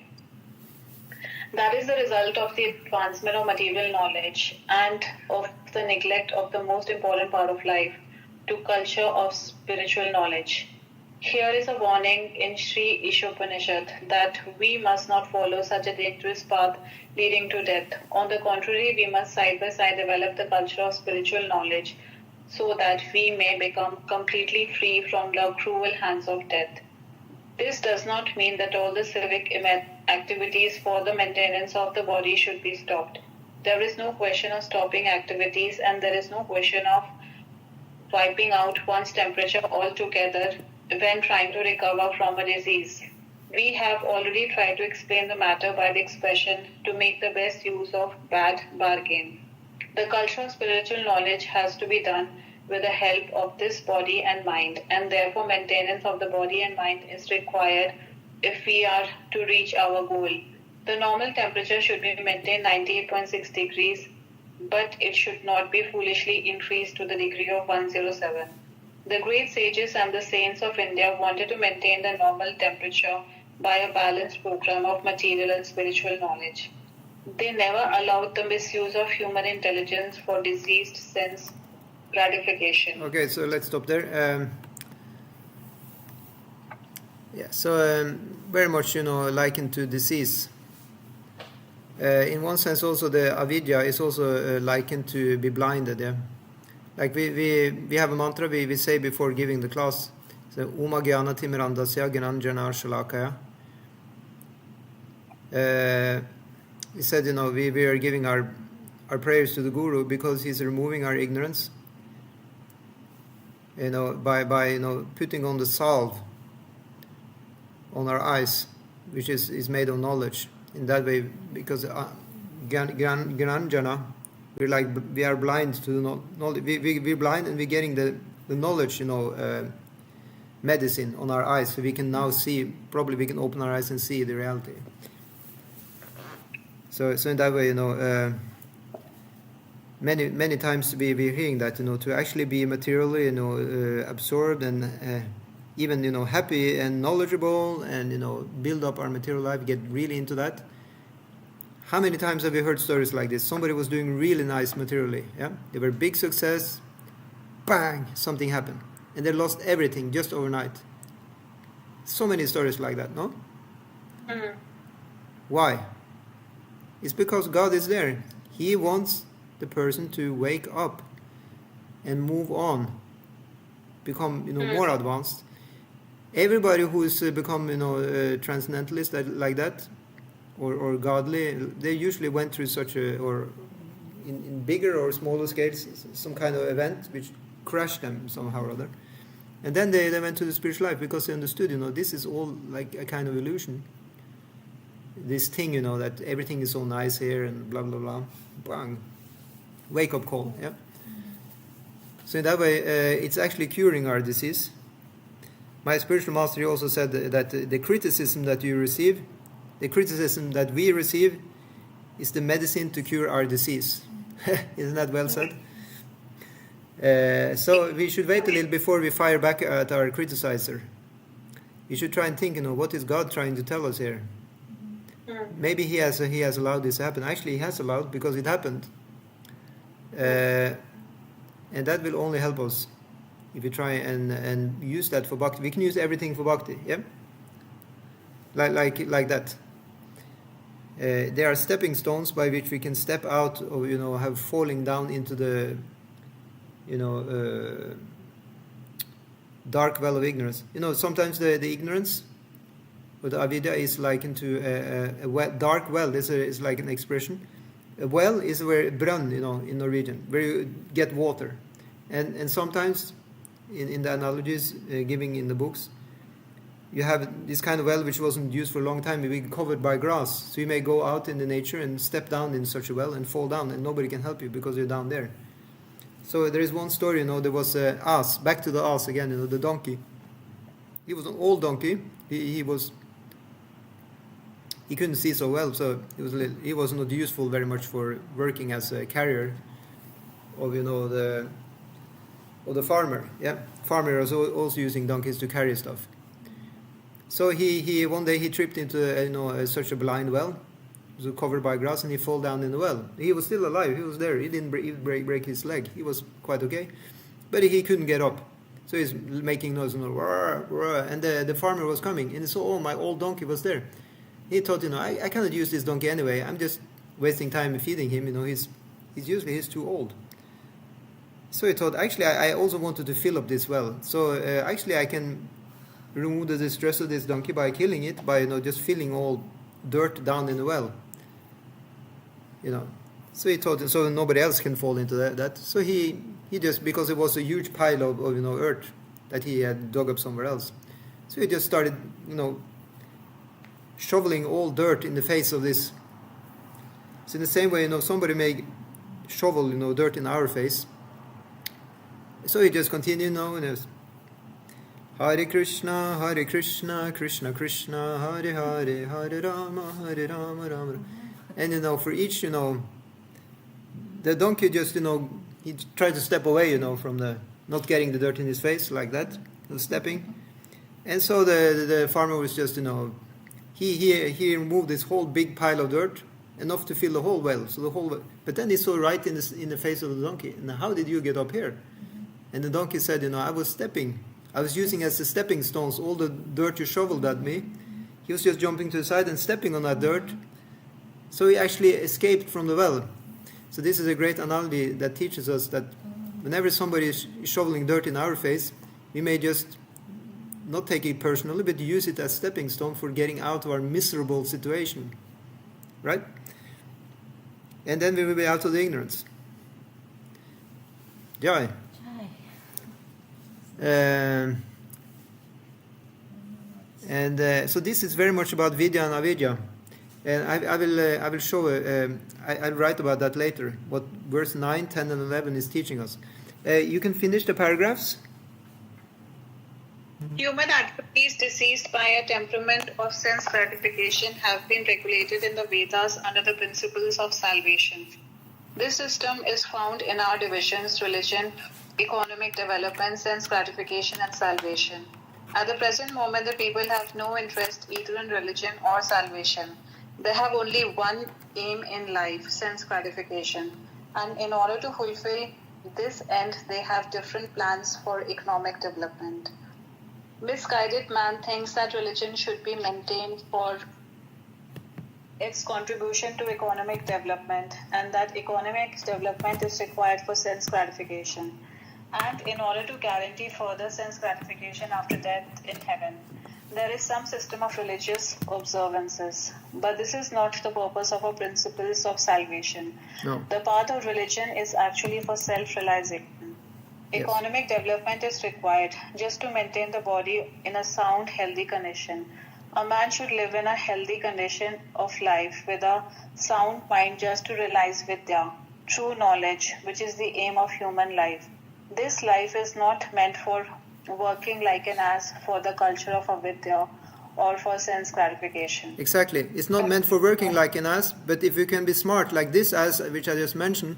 That is the result of the advancement of material knowledge and of the neglect of the most important part of life, to culture of spiritual knowledge. Here is a warning in Śrī Īśopaniṣad that we must not follow such a dangerous path leading to death. On the contrary, we must side by side develop the culture of spiritual knowledge so that we may become completely free from the cruel hands of death. This does not mean that all the civic activities for the maintenance of the body should be stopped. There is no question of stopping activities, and there is no question of wiping out one's temperature altogether when trying to recover from a disease. We have already tried to explain the matter by the expression to make the best use of bad bargain. The culture of spiritual knowledge has to be done with the help of this body and mind, and therefore maintenance of the body and mind is required if we are to reach our goal. The normal temperature should be maintained 98.6 degrees, but it should not be foolishly increased to the degree of 107. The great sages and the saints of India wanted to maintain the normal temperature by a balanced program of material and spiritual knowledge. They never allowed the misuse of human intelligence for diseased sense gratification. Okay, so let's stop there. So very much, likened to disease. In one sense, also the avidya is also likened to be blinded. Yeah, like we have a mantra we say before giving the class. So Uma Gyana Timirandasya Gyananjana Shalakaya. We said, we are giving our prayers to the Guru because he's removing our ignorance. By putting on the salve on our eyes, which is made of knowledge. In that way, because Gyananjana, we are blind to the knowledge. We're blind and we're getting the knowledge, medicine on our eyes, so we can now see. Probably we can open our eyes and see the reality. So in that way, many times we're hearing that, to actually be materially, absorbed and even, happy and knowledgeable and, build up our material life, get really into that. How many times have we heard stories like this? Somebody was doing really nice materially, yeah? They were big success, bang, something happened. And they lost everything just overnight. So many stories like that, no? Mm-hmm. Why? It's because God is there. He wants the person to wake up and move on, become, more advanced. Everybody who's become, transcendentalist like that, or godly, they usually went through such a, or in bigger or smaller scales, some kind of event which crashed them somehow or other. And then they went to the spiritual life because they understood, this is all like a kind of illusion. This thing, that everything is so nice here and blah, blah, blah. Bang. Wake up call, yeah? So in that way, it's actually curing our disease. My spiritual master also said that the criticism that you receive, the criticism that we receive, is the medicine to cure our disease. Isn't that well said? So we should wait a little before we fire back at our criticizer. We should try and think, what is God trying to tell us here? Maybe he has allowed this to happen. Actually, he has allowed because it happened. And that will only help us if we try and use that for bhakti. We can use everything for bhakti, yeah? Like that. There are stepping stones by which we can step out of, have falling down into the, dark well of ignorance. Sometimes the ignorance or the avidya is likened to a dark well. Is like an expression. A well is where brunn, in Norwegian, where you get water. And sometimes, in the analogies giving in the books, you have this kind of well which wasn't used for a long time, maybe covered by grass. So you may go out in the nature and step down in such a well and fall down, and nobody can help you because you're down there. So there is one story, there was an ass, back to the ass again, the donkey. He was an old donkey. He couldn't see so well, so he was not useful very much for working as a carrier of the farmer. Yeah, farmer was also using donkeys to carry stuff. So he one day he tripped into such a blind well. It was covered by grass, and he fell down in the well. He was still alive. He was there. He didn't break his leg. He was quite okay, but he couldn't get up. So he's making noise, and the farmer was coming, and he saw, my old donkey was there. He thought, I cannot use this donkey anyway. I'm just wasting time feeding him. He's too old. So he thought, actually, I also wanted to fill up this well. So actually, I can remove the distress of this donkey by killing it, by just filling all dirt down in the well. So he thought, so nobody else can fall into that. So he just, because it was a huge pile of earth that he had dug up somewhere else. So he just started, shoveling all dirt in the face of this. So in the same way, somebody may shovel, dirt in our face. So he just continued, Hare Krishna, Krishna Krishna, Hare Hare, Hare Rama, Rama Rama. And for each, the donkey just, he tried to step away, from not getting the dirt in his face like that, stepping. And so the farmer was just, he removed this whole big pile of dirt, enough to fill the whole well. So but then he saw right in the face of the donkey. And how did you get up here? And the donkey said, I was stepping. I was using as the stepping stones all the dirt you shoveled at me. He was just jumping to the side and stepping on that dirt. So he actually escaped from the well. So this is a great analogy that teaches us that whenever somebody is shoveling dirt in our face, we may just not take it personally, but use it as stepping stone for getting out of our miserable situation. Right? And then we will be out of the ignorance. Jai. So this is very much about vidya and avidya, and I will show. I'll write about that later. What verse 9, 10, and 11 is teaching us. You can finish the paragraphs. Human activities diseased by a temperament of sense gratification have been regulated in the Vedas under the principles of salvation. This system is found in our divisions: religion, economic development, sense gratification, and salvation. At the present moment, the people have no interest either in religion or salvation. They have only one aim in life: sense gratification. And in order to fulfill this end, they have different plans for economic development. Misguided man thinks that religion should be maintained for its contribution to economic development, and that economic development is required for sense gratification, and in order to guarantee further sense gratification after death in heaven. There is some system of religious observances, but this is not the purpose of our principles of salvation. No. The path of religion is actually for self-realization. Economic development is required just to maintain the body in a sound, healthy condition. A man should live in a healthy condition of life with a sound mind just to realize Vidya, true knowledge, which is the aim of human life. This life is not meant for working like an ass for the culture of avidya or for sense gratification. Exactly. It's not meant for working like an ass, but if you can be smart like this ass, which I just mentioned,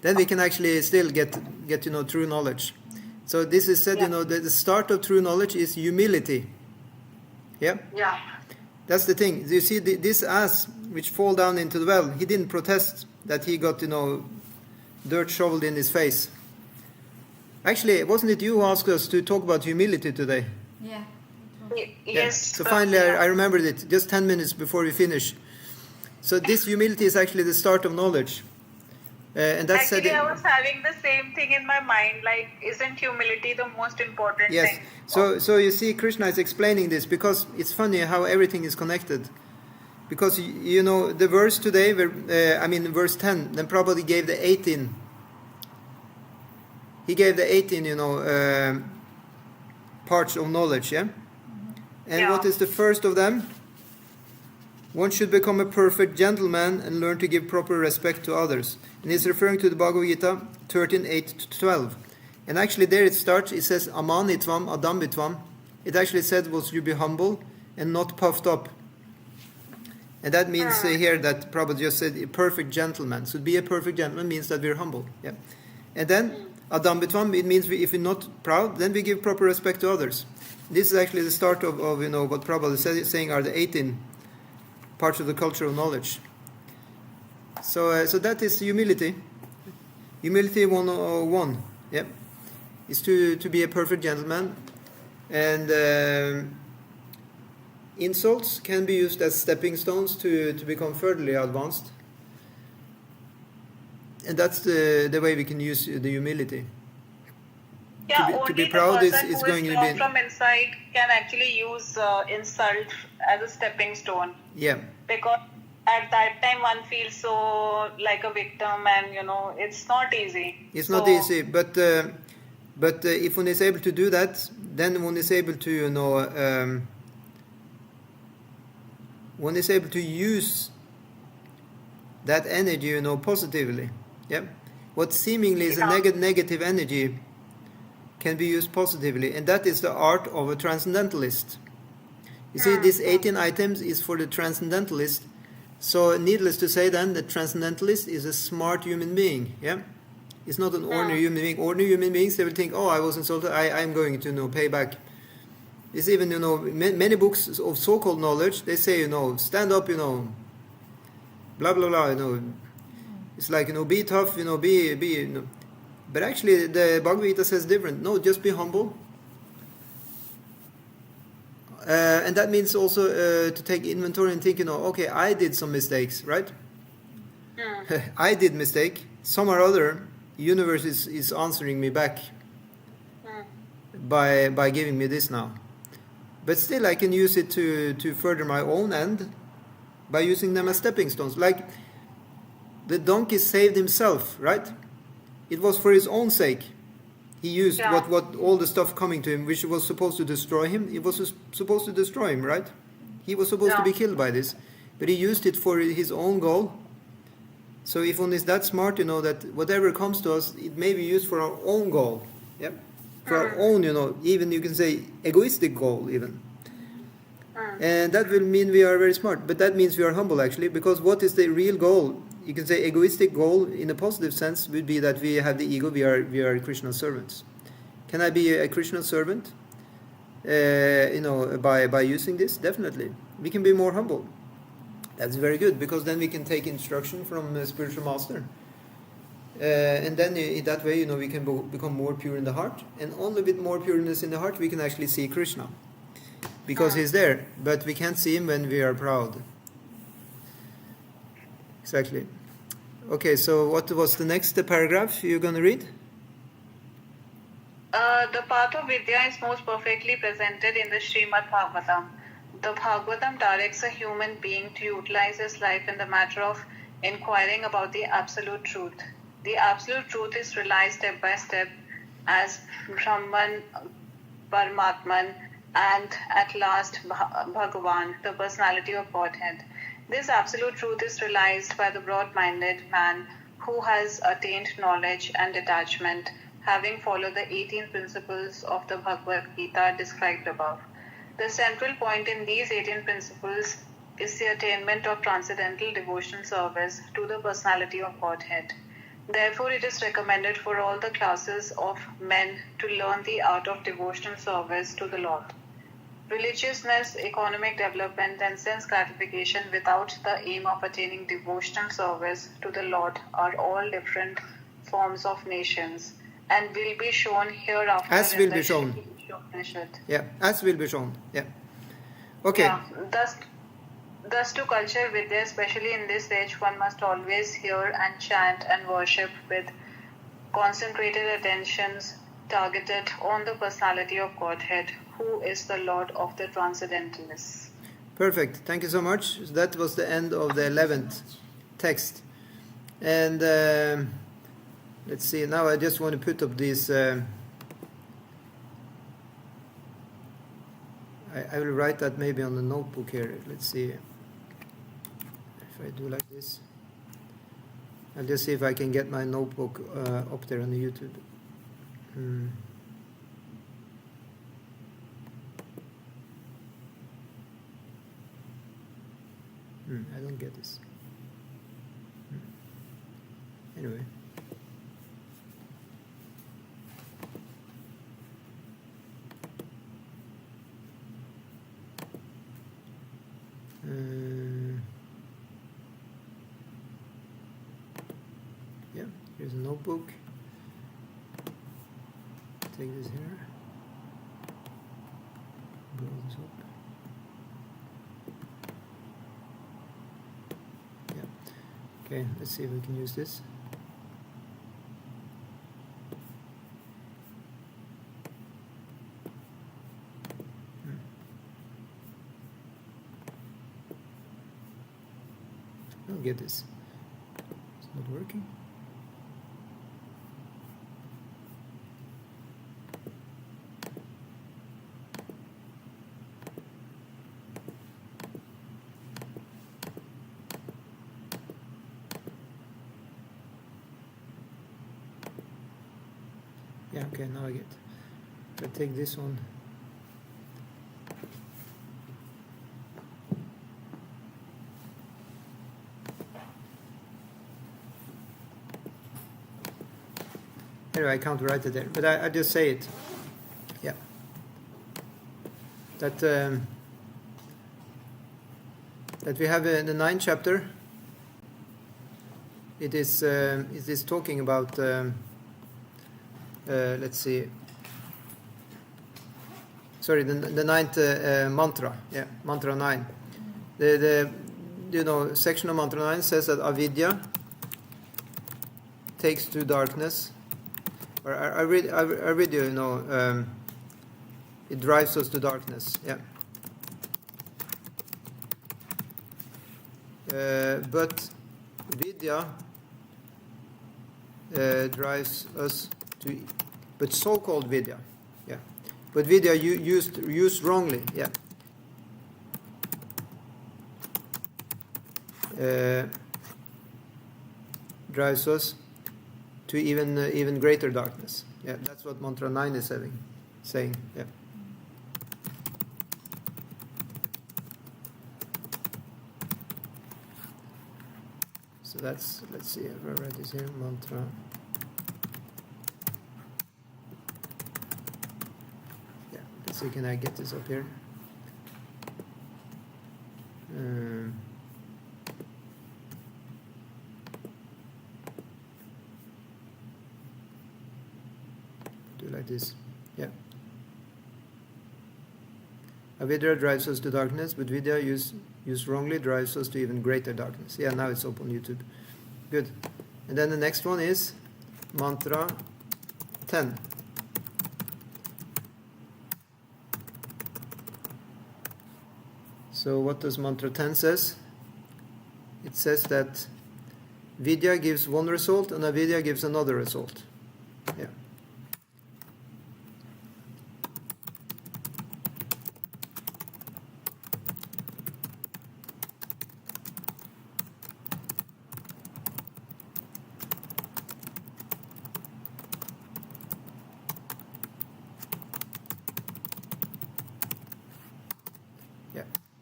then we can actually still get true knowledge. So this is said, the start of true knowledge is humility. Yeah? Yeah. That's the thing. You see, this ass which fall down into the well, he didn't protest that he got, dirt shoveled in his face. Actually, wasn't it you who asked us to talk about humility today? Yeah. Yes. So finally, I remembered it just 10 minutes before we finish. So this humility is actually the start of knowledge. And that's actually, I was having the same thing in my mind. Like, isn't humility the most important thing? So you see, Krishna is explaining this because it's funny how everything is connected. Because the verse today, verse 10. Then Prabhupada gave the 18. He gave the 18, parts of knowledge. Yeah. And what is the first of them? One should become a perfect gentleman and learn to give proper respect to others. And he's referring to the Bhagavad-gita 13:8-12. And actually there it starts, it says, Amanitvam, Adambitvam. It actually said was you be humble and not puffed up. And that means here that Prabhupada just said a perfect gentleman. So to be a perfect gentleman means that we're humble. Yeah. And then Adambitvam, it means if we're not proud, then we give proper respect to others. This is actually the start of what Prabhupada is saying are the 18 parts of the culture of knowledge. So that is humility. Humility 101. Yep. Is to be a perfect gentleman. And insults can be used as stepping stones to become furtherly advanced. And that's the way we can use the humility. Yeah, to be only proud the person is who going is to be strong from inside can actually use insult as a stepping stone. Yeah. Because at that time one feels so like a victim, and it's not easy. It's not easy, but if one is able to do that, then one is able to one is able to use that energy positively. Yeah. What seemingly is a negative energy can be used positively, and that is the art of a transcendentalist. You see, these 18 items is for the transcendentalist. So needless to say then, the transcendentalist is a smart human being. Yeah, it's not an ordinary human being. Ordinary human beings, they will think, oh, I was insulted, I'm going to pay back. It's even many books of so-called knowledge, they say stand up, blah blah blah, it's like be tough, be but actually the Bhagavad Gita says different. No, just be humble. And that means also to take inventory and think, okay, I did some mistakes, right? I did mistake. Some or other, universe is answering me back by giving me this now. But still, I can use it to further my own end by using them as stepping stones. Like the donkey saved himself, right? It was for his own sake. He used what all the stuff coming to him, which was supposed to destroy him. It was supposed to destroy him, right? He was supposed to be killed by this, but he used it for his own goal. So if one is that smart, that whatever comes to us, it may be used for our own goal. Yep. For our own, even you can say egoistic goal, even. And that will mean we are very smart, but that means we are humble actually, because what is the real goal? You can say egoistic goal in a positive sense would be that we have the ego, we are Krishna's servants. Can I be a Krishna servant? By using this? Definitely. We can be more humble. That's very good, because then we can take instruction from a spiritual master. And then in that way, we can become more pure in the heart. And only with more pureness in the heart, we can actually see Krishna. Because he's there, but we can't see him when we are proud. Exactly. Okay, so what was the next paragraph you're going to read? The path of Vidya is most perfectly presented in the Srimad Bhagavatam. The Bhagavatam directs a human being to utilize his life in the matter of inquiring about the absolute truth. The absolute truth is realized step by step as Brahman, Paramatman, and at last Bhagavan, the personality of Godhead. This absolute truth is realized by the broad-minded man who has attained knowledge and detachment, having followed the 18 principles of the Bhagavad Gita described above. The central point in these 18 principles is the attainment of transcendental devotional service to the personality of Godhead. Therefore, it is recommended for all the classes of men to learn the art of devotional service to the Lord. Religiousness, economic development, and sense gratification without the aim of attaining devotional service to the Lord are all different forms of nations and will be shown hereafter. As will be shown. Śrī Īśopaniṣad. Yeah, as will be shown. Yeah. Okay. Yeah, thus to culture Vidya, especially in this age, one must always hear and chant and worship with concentrated attentions targeted on the personality of Godhead, who is the Lord of the Transcendentalists. Perfect. Thank you so much. That was the end of the 11th text. And let's see. Now I just want to put up these. I will write that maybe on the notebook here. Let's see. If I do like this. I'll just see if I can get my notebook up there on the YouTube. I don't get this. Anyway. Yeah, here's a notebook. Take this here. Blow this up. Yeah. Okay, let's see if we can use this. I don't get this. It's not working. Yeah, okay, now I get. If I take this one. Anyway, I can't write it there, but I just say it. Yeah. That we have in the 9th chapter. It is talking about. Let's see. Sorry, the 9th mantra. Yeah, mantra 9. The section of mantra 9 says that avidya takes to darkness. Or I read you. It drives us to darkness. Yeah. But vidya drives us to, but so-called vidya. Yeah. But vidya used wrongly. Yeah. Drives us to even greater darkness. Yeah, that's what mantra 9 is saying. Yeah. So that's, let's see, I've read this here, mantra. Yeah, let's see, can I get this up here? Like this. Yeah. Avidya drives us to darkness, but vidya used wrongly drives us to even greater darkness. Yeah, now it's up on YouTube. Good. And then the next one is mantra 10. So what does mantra 10 says? It says that vidya gives one result and avidya gives another result. Yeah.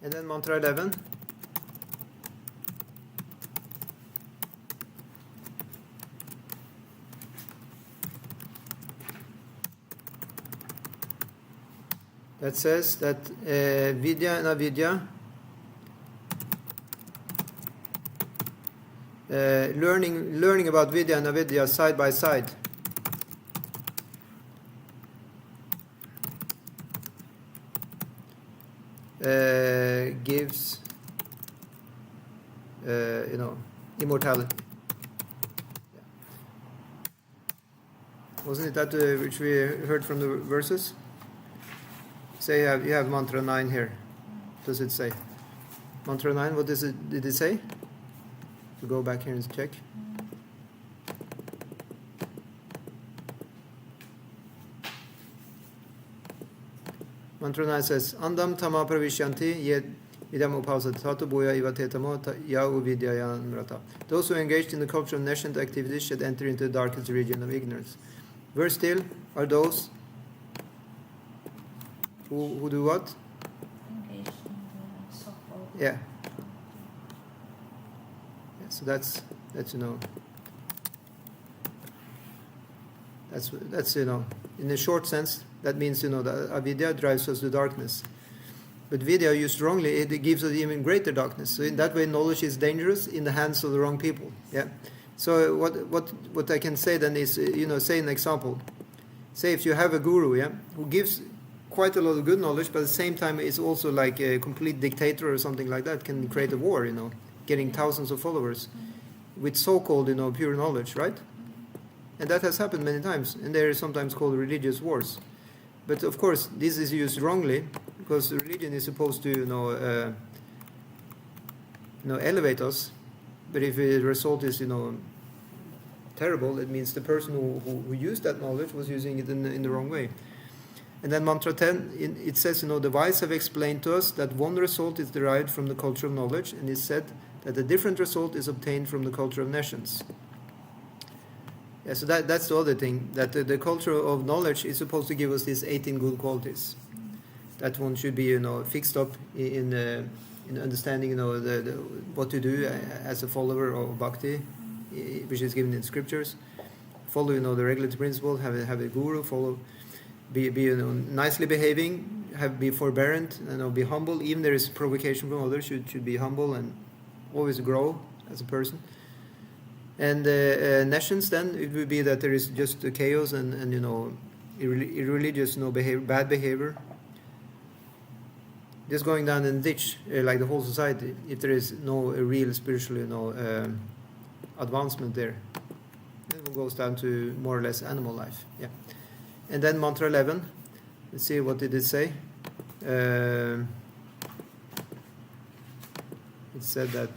And then mantra 11. That says that vidya and avidya, learning about vidya and avidya side by side, gives immortality. Yeah. Wasn't it that which we heard from the verses? Say you have mantra 9 here. What does it say? Mantra 9, what did it say? To go back here and check. Mantra 9 says, Andam tama pravishyanti yed idam upasat tatu boya ivatetamo yau vidyayan mrata. Those who are engaged in the culture of nascent activities should enter into the darkest region of ignorance. Worse still are those who do what? Engaged in the so-called. Yeah. So that's that's in a short sense, that means that avidya drives us to darkness. But vidya used wrongly, it gives us even greater darkness. So in that way, knowledge is dangerous in the hands of the wrong people. Yeah. So what I can say then is, say an example. Say if you have a guru, yeah, who gives quite a lot of good knowledge, but at the same time is also like a complete dictator or something like that, can create a war, getting thousands of followers with so-called, pure knowledge, right? And that has happened many times, and they are sometimes called religious wars. But of course, this is used wrongly, because religion is supposed to, elevate us. But if the result is, terrible, it means the person who used that knowledge was using it in the wrong way. And then mantra 10, it says, the wise have explained to us that one result is derived from the culture of knowledge, and it said that a different result is obtained from the culture of nations. Yeah, so that's the other thing, that the culture of knowledge is supposed to give us these 18 good qualities. That one should be, fixed up in understanding, what to do as a follower of bhakti, which is given in scriptures. Follow, the regulatory principle, have a guru, be nicely behaving, be forbearant, be humble. Even there is provocation from others, should be humble and always grow as a person. And nations, then it would be that there is just chaos and irreligious, bad behavior. Just going down in the ditch, like the whole society, if there is no real spiritual, advancement there, then it goes down to more or less animal life. Yeah. And then mantra 11. Let's see, what did it say? It said that.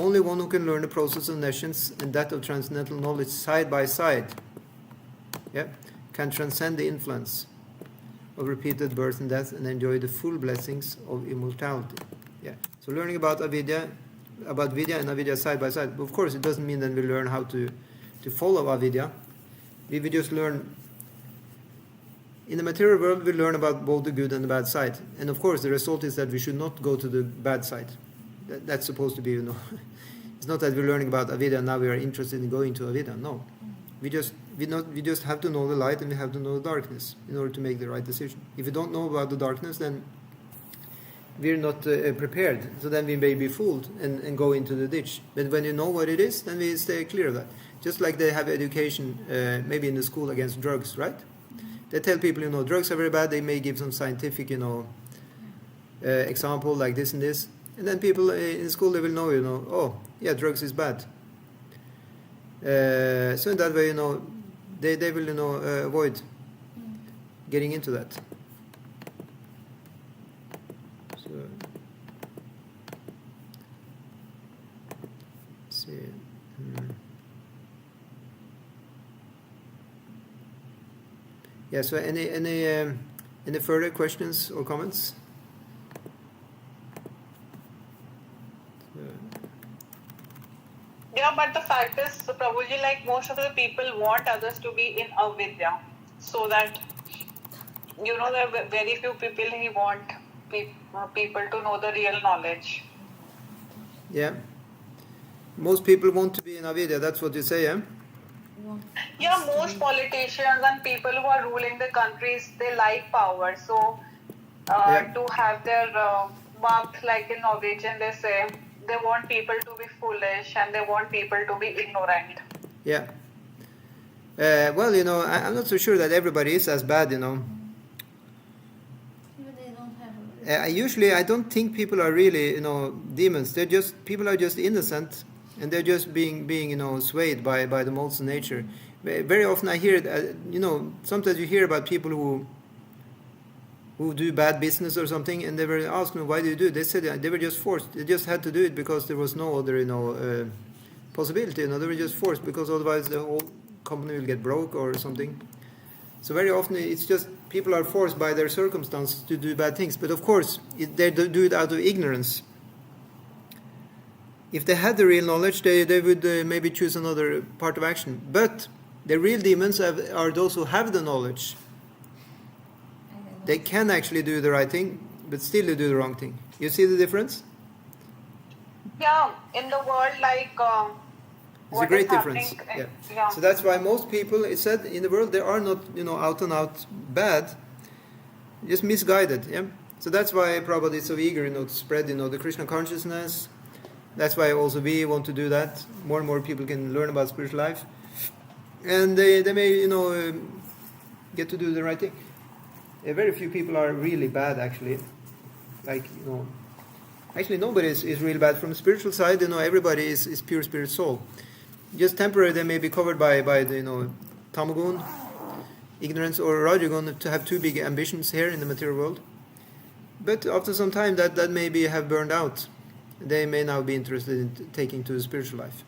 Only one who can learn the process of nations and that of transcendental knowledge side by side, can transcend the influence of repeated birth and death and enjoy the full blessings of immortality. Yeah. So learning about vidya and avidya side by side. But of course, it doesn't mean that we learn how to follow avidya. We just learn. In the material world, we learn about both the good and the bad side. And of course, the result is that we should not go to the bad side. That's supposed to be, it's not that we're learning about avidya and now we are interested in going to avidya. No. We just have to know the light and we have to know the darkness in order to make the right decision. If we don't know about the darkness, then we're not prepared. So then we may be fooled and go into the ditch. But when you know what it is, then we stay clear of that. Just like they have education, maybe in the school against drugs, right? They tell people, drugs are very bad. They may give some scientific, example like this and this. And then people in school, they will know, oh, yeah, drugs is bad. So in that way, they will, avoid getting into that. So, let's see. Yeah, so any further questions or comments? Yeah, but the fact is, Prabhuji, like most of the people want others to be in avidya. so that there are very few people he want people to know the real knowledge. Yeah. Most people want to be in avidya, that's what you say, yeah? Yeah, most politicians and people who are ruling the countries, they like power. So to have their mark like in Norwegian, they say they want people to be foolish and they want people to be ignorant. Yeah. Well, I'm not so sure that everybody is as bad, Even they don't have Usually, I don't think people are really, demons. People are just innocent, and they're just being swayed by the modes of nature. Very often I hear, sometimes you hear about people who do bad business or something, and they were asked me, why do you do it? They said they were just forced. They just had to do it because there was no other, possibility. They were just forced because otherwise the whole company will get broke or something. So very often it's just people are forced by their circumstances to do bad things. But of course, they do it out of ignorance. If they had the real knowledge, they would maybe choose another part of action. But the real demons are those who have the knowledge. They can actually do the right thing, but still they do the wrong thing. You see the difference? Yeah, in the world, like It's a great difference. Yeah. So that's why most people, it said, in the world, they are not, out and out bad, just misguided. Yeah. So that's why Prabhupada is so eager, to spread, the Krishna consciousness. That's why also we want to do that. More and more people can learn about spiritual life, and they may, get to do the right thing. Very few people are really bad, actually. Like, actually nobody is really bad. From the spiritual side, everybody is pure spirit soul. Just temporarily they may be covered by the, tamagun, ignorance, or rajagun, to have too big ambitions here in the material world. But after some time that maybe have burned out. They may now be interested in taking to the spiritual life.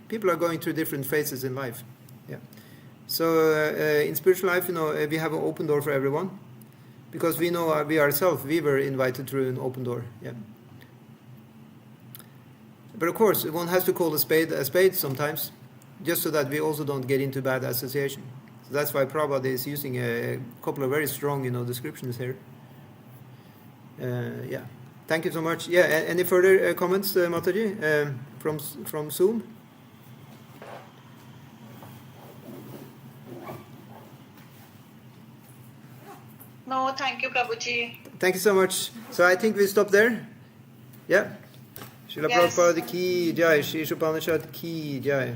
People are going through different phases in life. Yeah. So in spiritual life, we have an open door for everyone, because we know we ourselves, we were invited through an open door. Yeah. But of course, one has to call a spade sometimes, just so that we also don't get into bad association. So that's why Prabhupada is using a couple of very strong, descriptions here. Yeah. Thank you so much. Yeah. Any further comments, Mataji, from Zoom? No, thank you, Prabhuji. Thank you so much. So I think we stop there. Yeah. Srila Yes. Prabhupada ki jai, Śrī Īśopaniṣad ki jai.